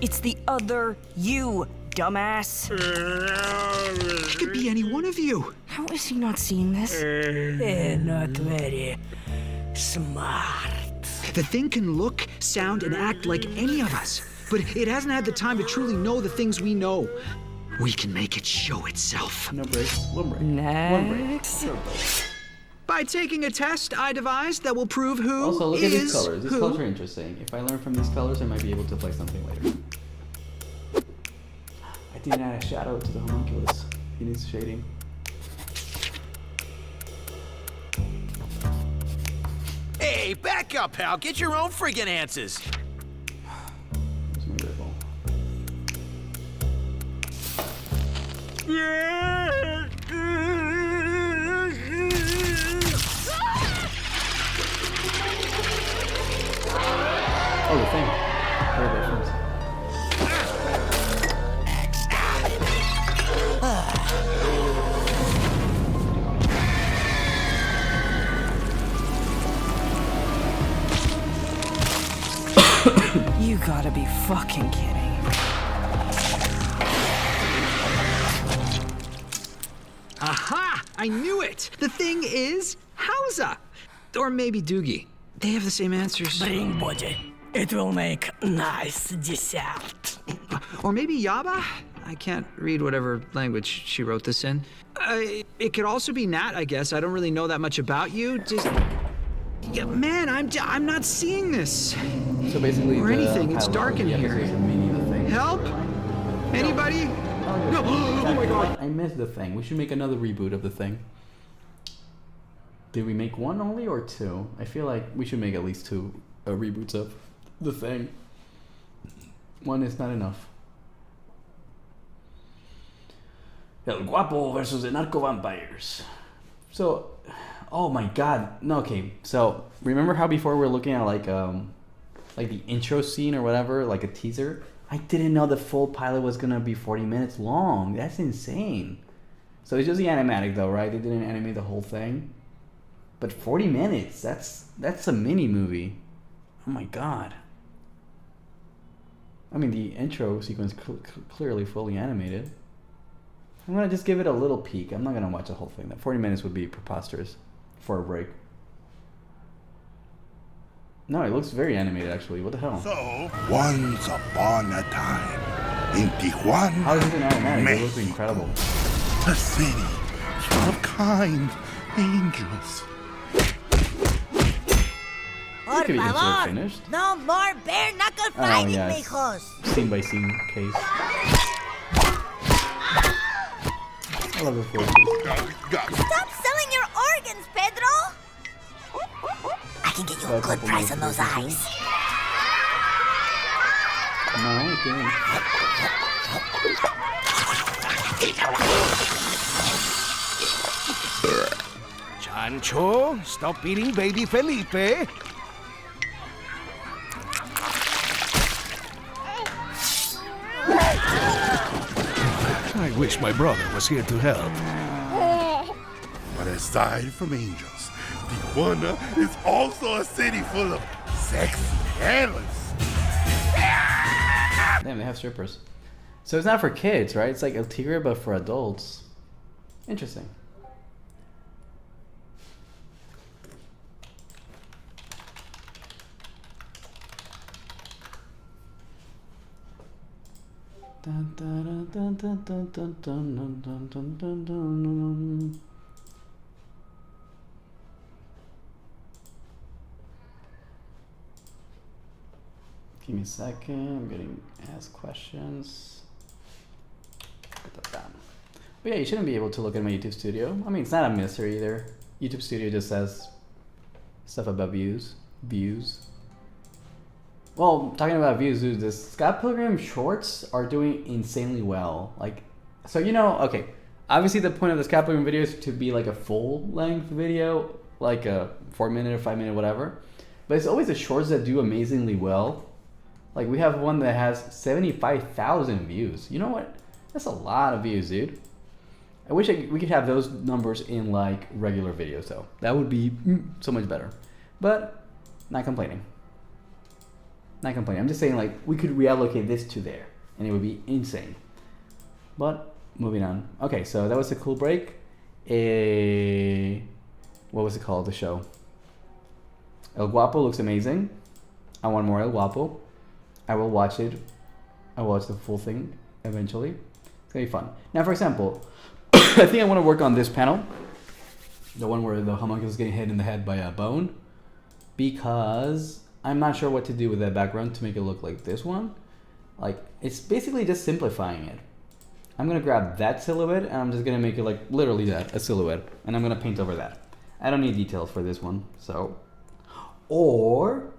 It's the other you, dumbass. It could be any one of you. How is he not seeing this? Not very smart. The thing can look, sound, and act like any of us, but it hasn't had the time to truly know the things we know. We can make it show itself. No breaks. One break. Next. One break. By taking a test I devised that will prove who Also, look at these is colors. These who. colors are interesting. If I learn from these colors, I might be able to play something later. I didn't add a shadow to the homunculus. He needs shading. Hey, Hey, back up, pal. Get your own friggin' answers. It's wonderful. Oh, the thing. Very different. You gotta be fucking kidding. Aha! I knew it! The thing is Hausa. Or maybe Doogie. They have the same answers. Bring budget. It will make nice dessert. Or maybe Yaba? I can't read whatever language she wrote this in. It could also be Nat, I guess. I don't really know that much about you. Just... Yeah, man, I'm not seeing this. So basically, or anything. It's pilot dark of in the here. episode is a mini The Thing. Help? Anybody? No. Oh my god. I missed The Thing. We should make another reboot of The Thing. Did we make one only or two? I feel like we should make at least two reboots of The Thing. One is not enough. El Guapo versus the Narco Vampires. So, oh my god. No, okay. So, remember how before we were looking at like the intro scene or whatever, like a teaser? I didn't know the full pilot was gonna be 40 minutes long. That's insane. So it's just the animatic though, right? They didn't animate the whole thing. But 40 minutes, that's a mini movie. Oh my god. I mean, the intro sequence clearly fully animated. I'm gonna just give it a little peek. I'm not gonna watch the whole thing. That 40 minutes would be preposterous for a break. No, it looks very animated actually. What the hell? So, once upon a time, in Tijuana, How is it an animatic? It looks incredible. a city full of kind angels. We could even sort of finished. No more bare knuckle Oh fighting, yes. mijos. Scene by scene case. I love the forces. Stop selling your organs, Pedro. I can get you a good price on those eyes. No, it didn't. Chancho, stop eating baby Felipe. I wish my brother was here to help. But aside from angels, Tijuana is also a city full of sexy handlers. Damn, they have strippers. So it's not for kids, right? It's like El Tigre, but for adults. Interesting. Dun, dun, dun, dun, dun, dun, dun, dun, dun, dun, dun. Give me a second. I'm getting asked questions. Put that down. But yeah, you shouldn't be able to look at my YouTube studio. I mean, it's not a mystery either. YouTube studio just says stuff about views. Well, talking about views, dude, the Scott Pilgrim shorts are doing insanely well. Like, so you know, okay. Obviously, the point of the Scott Pilgrim video is to be like a full-length video, like a 4-minute or 5-minute, whatever. But it's always the shorts that do amazingly well. Like, we have one that has 75,000 views. You know what? That's a lot of views, dude. I wish we could have those numbers in, like, regular videos, though. That would be so much better. But, not complaining. Not complaining. I'm just saying, like, we could reallocate this to there, and it would be insane. But, moving on. Okay, so that was a cool break. What was it called, the show? El Guapo looks amazing. I want more El Guapo. I will watch it. I will watch the full thing eventually. It's gonna be fun. Now, for example, I think I want to work on this panel, the one where the homunculus is getting hit in the head by a bone, because I'm not sure what to do with that background to make it look like this one. Like, it's basically just simplifying it. I'm gonna grab that silhouette and I'm just gonna make it like literally that, a silhouette, and I'm gonna paint over that. I don't need details for this one, so Or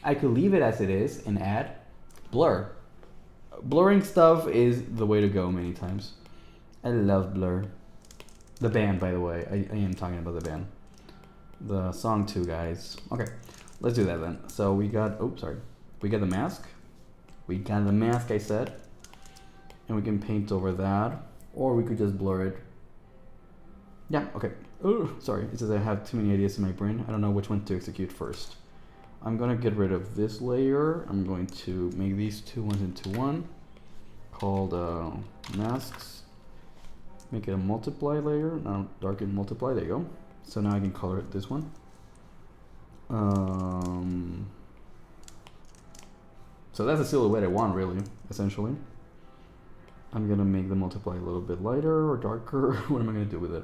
I could leave it as it is and add blur. Blurring stuff is the way to go many times. I love blur. The band, by the way. I am talking about the band. The song too, guys. Okay, let's do that then. So we got, oh, sorry. We got the mask. We got the mask, I said. And we can paint over that. Or we could just blur it. Yeah, okay. Oh, sorry, it says I have too many ideas in my brain. I don't know which one to execute first. I'm gonna get rid of this layer. I'm going to make these two ones into one, called masks. Make it a multiply layer. Now darken multiply. There you go. So now I can color it this one. So that's a silhouette I want, really, essentially. I'm gonna make the multiply a little bit lighter or darker. What am I gonna do with it?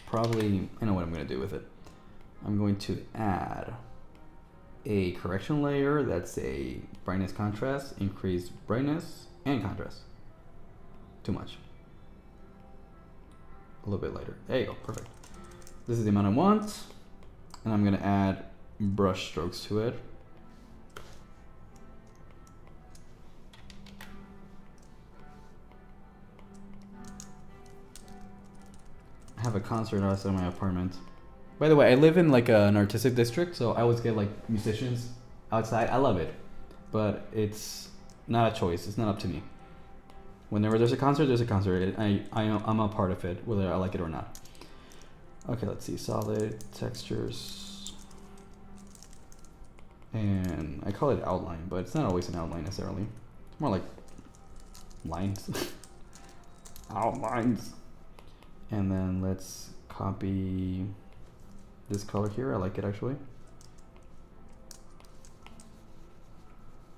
Probably, I know what I'm gonna do with it. I'm going to add a correction layer that's a brightness contrast, increase brightness and contrast. Too much. A little bit lighter. There you go, perfect. This is the amount I want, and I'm gonna add brush strokes to it. I have a concert outside my apartment. By the way, I live in like an artistic district, so I always get like musicians outside. I love it, but it's not a choice. It's not up to me. Whenever there's a concert, there's a concert. I'm a part of it, whether I like it or not. Okay, let's see. Solid textures, and I call it outline, but it's not always an outline necessarily. It's more like lines, outlines. And then let's copy this color here. I like it actually.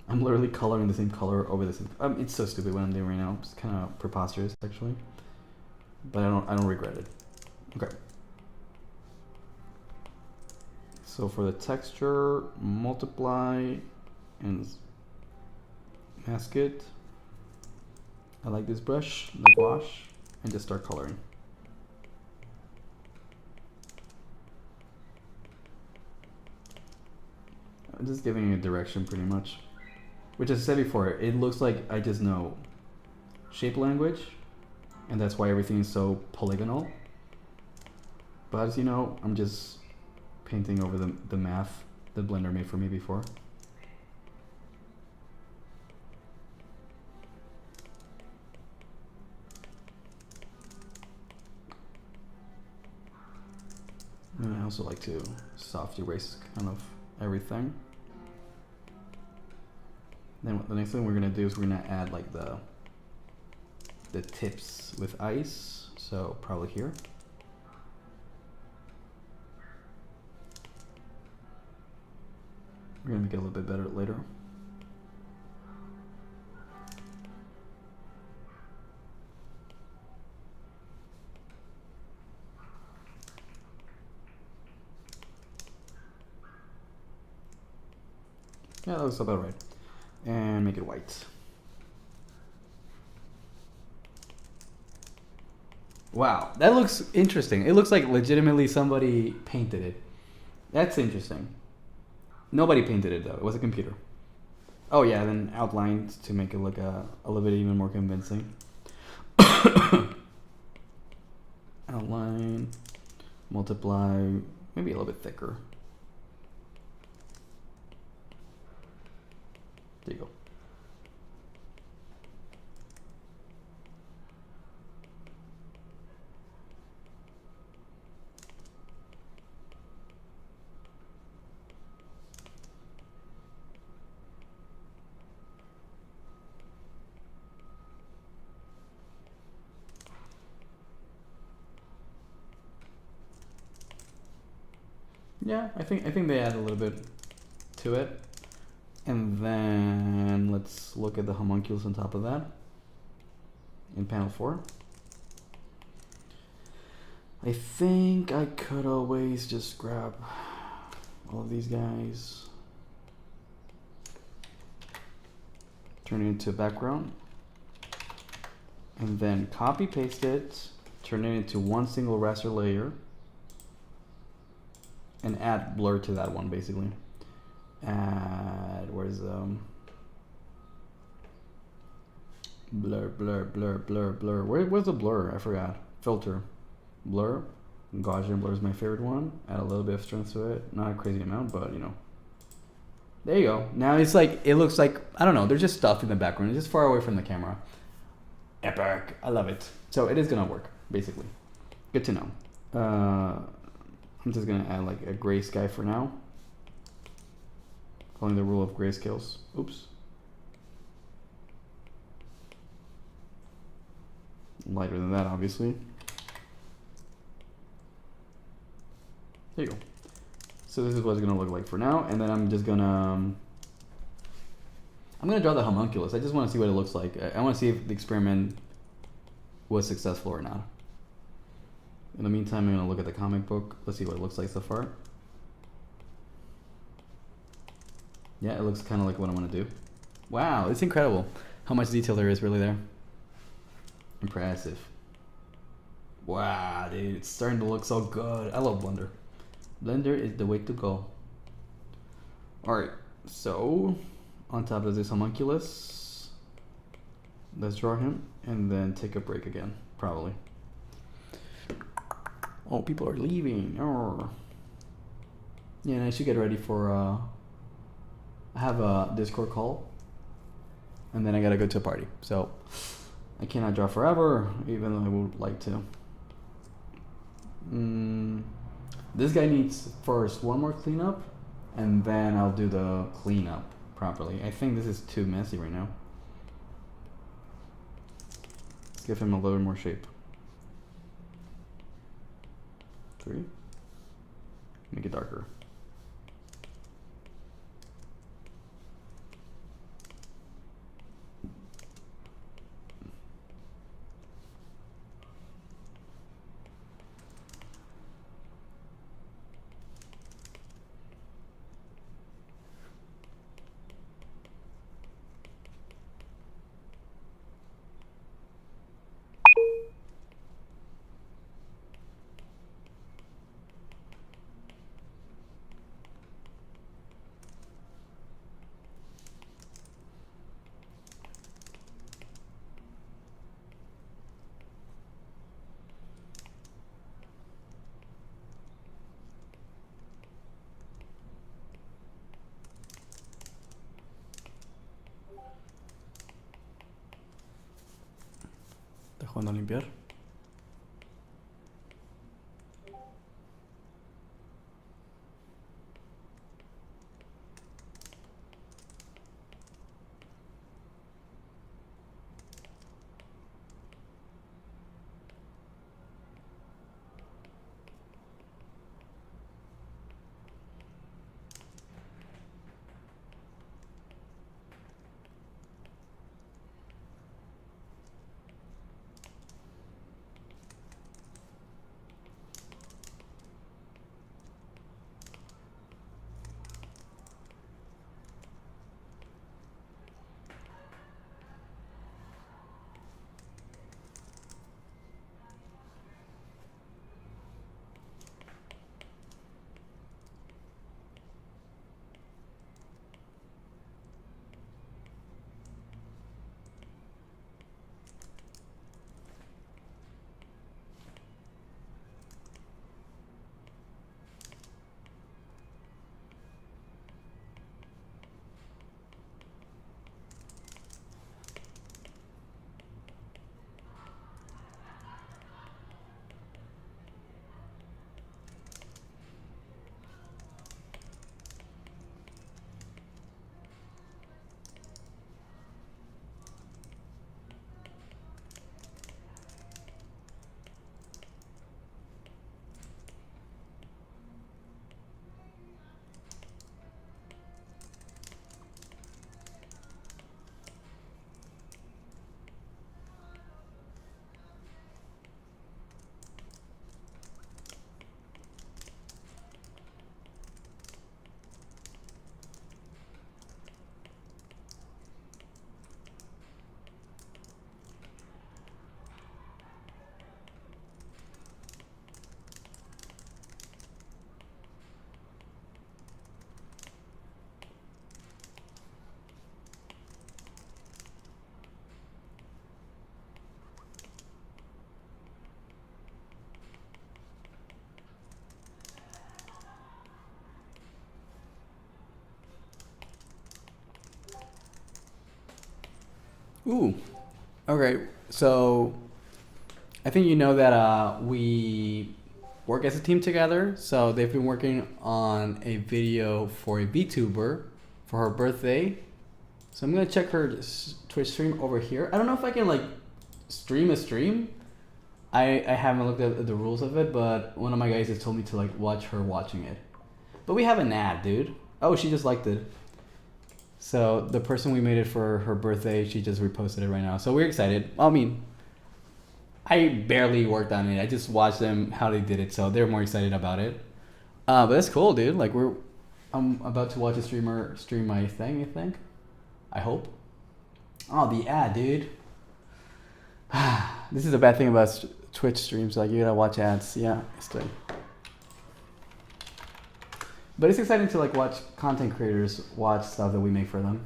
I'm literally coloring the same color over the same. It's so stupid what I'm doing right now. It's kind of preposterous actually, but I don't regret it. Okay. So for the texture, multiply and mask it. I like this brush, the gouache, and just start coloring. I'm just giving you a direction pretty much. Which as I said before, it looks like I just know shape language, and that's why everything is so polygonal. But as you know, I'm just painting over the math that Blender made for me before. And I also like to soft erase kind of everything. Then the next thing we're gonna do is we're gonna add like the tips with ice. So probably here. We're gonna make it a little bit better later. Yeah, that looks about right. And make it white. Wow, that looks interesting. It looks like legitimately somebody painted it. That's interesting. Nobody painted it though. It was a computer. Oh yeah, then outlines to make it look a little bit even more convincing. Outline, multiply, maybe a little bit thicker. There you go. Yeah, I think they add a little bit to it. And then let's look at the homunculus on top of that in panel 4. I think I could always just grab all of these guys, turn it into a background, and then copy paste it, turn it into one single raster layer, and add blur to that one basically. Add, where's blur. Where's the blur? I forgot. Filter, blur. Gaussian blur is my favorite one. Add a little bit of strength to it, not a crazy amount, but you know. There you go. Now it's like, it looks like, I don't know, there's just stuff in the background. It's just far away from the camera. Epic. I love it. So it is gonna work, basically. Good to know. I'm just gonna add like a gray sky for now. Following the rule of grayscales. Oops. Lighter than that, obviously. There you go. So this is what it's gonna look like for now, and then I'm just gonna I'm gonna draw the homunculus. I just want to see what it looks like. I want to see if the experiment was successful or not. In the meantime, I'm gonna look at the comic book. Let's see what it looks like so far. Yeah, it looks kind of like what I want to do. Wow, it's incredible how much detail there is really there. Impressive. Wow, dude, it's starting to look so good. I love Blender. Blender is the way to go. Alright, so on top of this homunculus, let's draw him and then take a break again, probably. Oh, people are leaving. Oh. Yeah, and I should get ready for I have a Discord call and then I gotta go to a party. So I cannot draw forever, even though I would like to. This guy needs first one more cleanup, and then I'll do the cleanup properly. I think this is too messy right now. Let's give him a little more shape. 3. Make it darker. ¿Estás jugando a limpiar? Ooh. Okay. So I think you know that we work as a team together. So they've been working on a video for a VTuber for her birthday. So I'm gonna check her Twitch stream over here. I don't know if I can like stream a stream. I haven't looked at the rules of it, but one of my guys has told me to like watch her watching it. But we have an ad, dude. Oh, she just liked it. So the person we made it for her birthday, she just reposted it right now. So we're excited. I mean, I barely worked on it. I just watched them how they did it, so they're more excited about it. But that's cool, dude. Like I'm about to watch a streamer stream my thing. I think. I hope. Oh, the ad, dude. This is a bad thing about Twitch streams. Like you gotta watch ads. Yeah, it's good. But it's exciting to like watch content creators watch stuff that we make for them.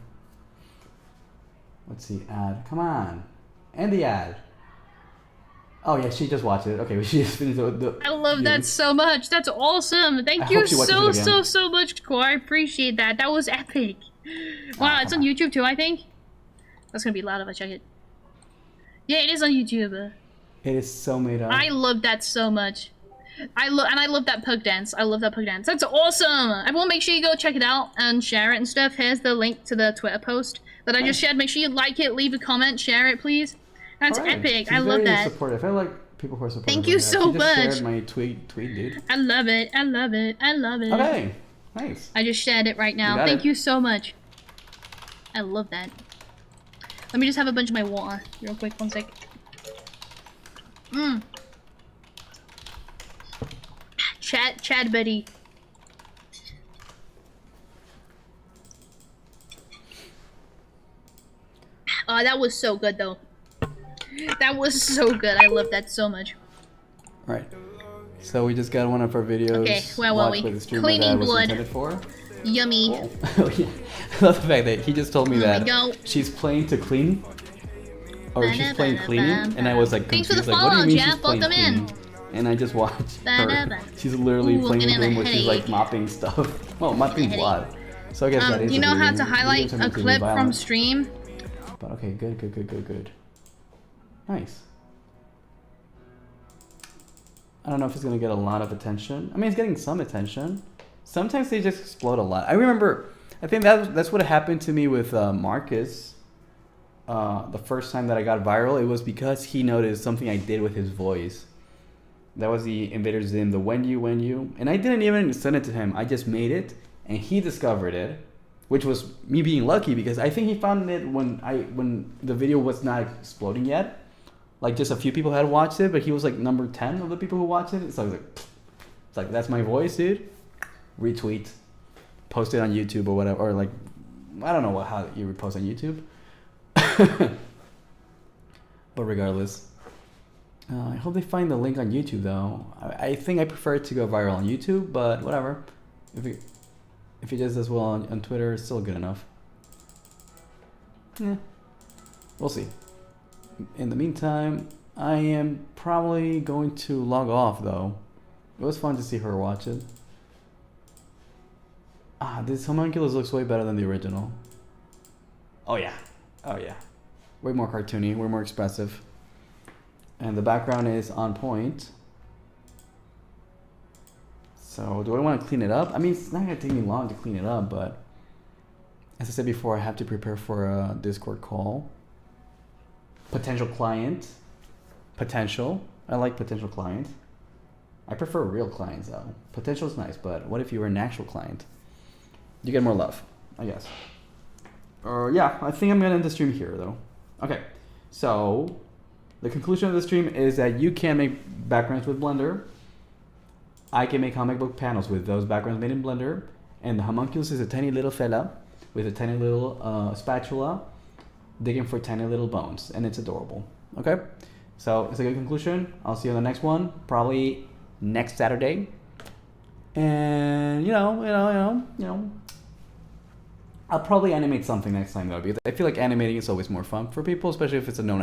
Let's see, ad. Come on, and the ad. Oh yeah, she just watched it. Okay, she just finished the I love that so much. That's awesome. Thank you so much, Core. I appreciate that. That was epic. Wow, it's on YouTube too, I think. That's gonna be loud if I check it. Yeah, it is on YouTube. It is so made up. I love that so much. I love that pug dance. I love that pug dance. That's awesome. Everyone, make sure you go check it out and share it and stuff. Here's the link to the Twitter post that I just shared. Make sure you like it, leave a comment, share it, please. That's epic. I love that. Supportive. I like people who are supportive. Thank you so much. She just shared my tweet, dude. I love it. I love it. I love it. Okay, nice. I just shared it right now. Thank you so much. I love that. Let me just have a bunch of my water real quick. 1 sec. Chad buddy. Oh, that was so good though. That was so good. I love that so much. Alright. So we just got one of our videos. Okay, where were we? Cleaning blood. For. Yummy. Oh yeah. I love the fact that he just told me that she's playing to clean. Or she's playing cleaning, and I was like confused. Thanks for the like, what do you mean follow, she's playing cleaning? And I just watched her. She's literally playing a game where she's like mopping stuff. Well, mopping blood. So I guess that is. You know how to highlight a clip from stream? But okay, good. Nice. I don't know if it's gonna get a lot of attention. I mean, it's getting some attention. Sometimes they just explode a lot. I remember, I think that's what happened to me with Marcus. The first time that I got viral, it was because he noticed something I did with his voice. That was the Invader Zim, the when you. And I didn't even send it to him. I just made it, and he discovered it, which was me being lucky because I think he found it when the video was not exploding yet. Like just a few people had watched it, but he was like number 10 of the people who watched it. So I was like, it's like, that's my voice, dude. Retweet, post it on YouTube or whatever, or like, I don't know how you would post on YouTube. But regardless, I hope they find the link on YouTube though. I think I prefer it to go viral on YouTube, but whatever. If it just does well on Twitter, it's still good enough. Yeah, we'll see. In the meantime, I am probably going to log off though. It was fun to see her watch it. This homunculus looks way better than the original. Oh yeah. Way more cartoony, way more expressive. And the background is on point. So do I want to clean it up? I mean, it's not going to take me long to clean it up, but as I said before, I have to prepare for a Discord call. Potential client. Potential. I like potential client. I prefer real clients though. Potential is nice, but what if you were an actual client? You get more love, I guess. Yeah, I think I'm going to end the stream here though. Okay, so the conclusion of the stream is that you can make backgrounds with Blender. I can make comic book panels with those backgrounds made in Blender. And the homunculus is a tiny little fella with a tiny little spatula digging for tiny little bones. And it's adorable. Okay, so it's a good conclusion. I'll see you on the next one, probably next Saturday. And you know, I'll probably animate something next time though, because I feel like animating is always more fun for people, especially if it's a known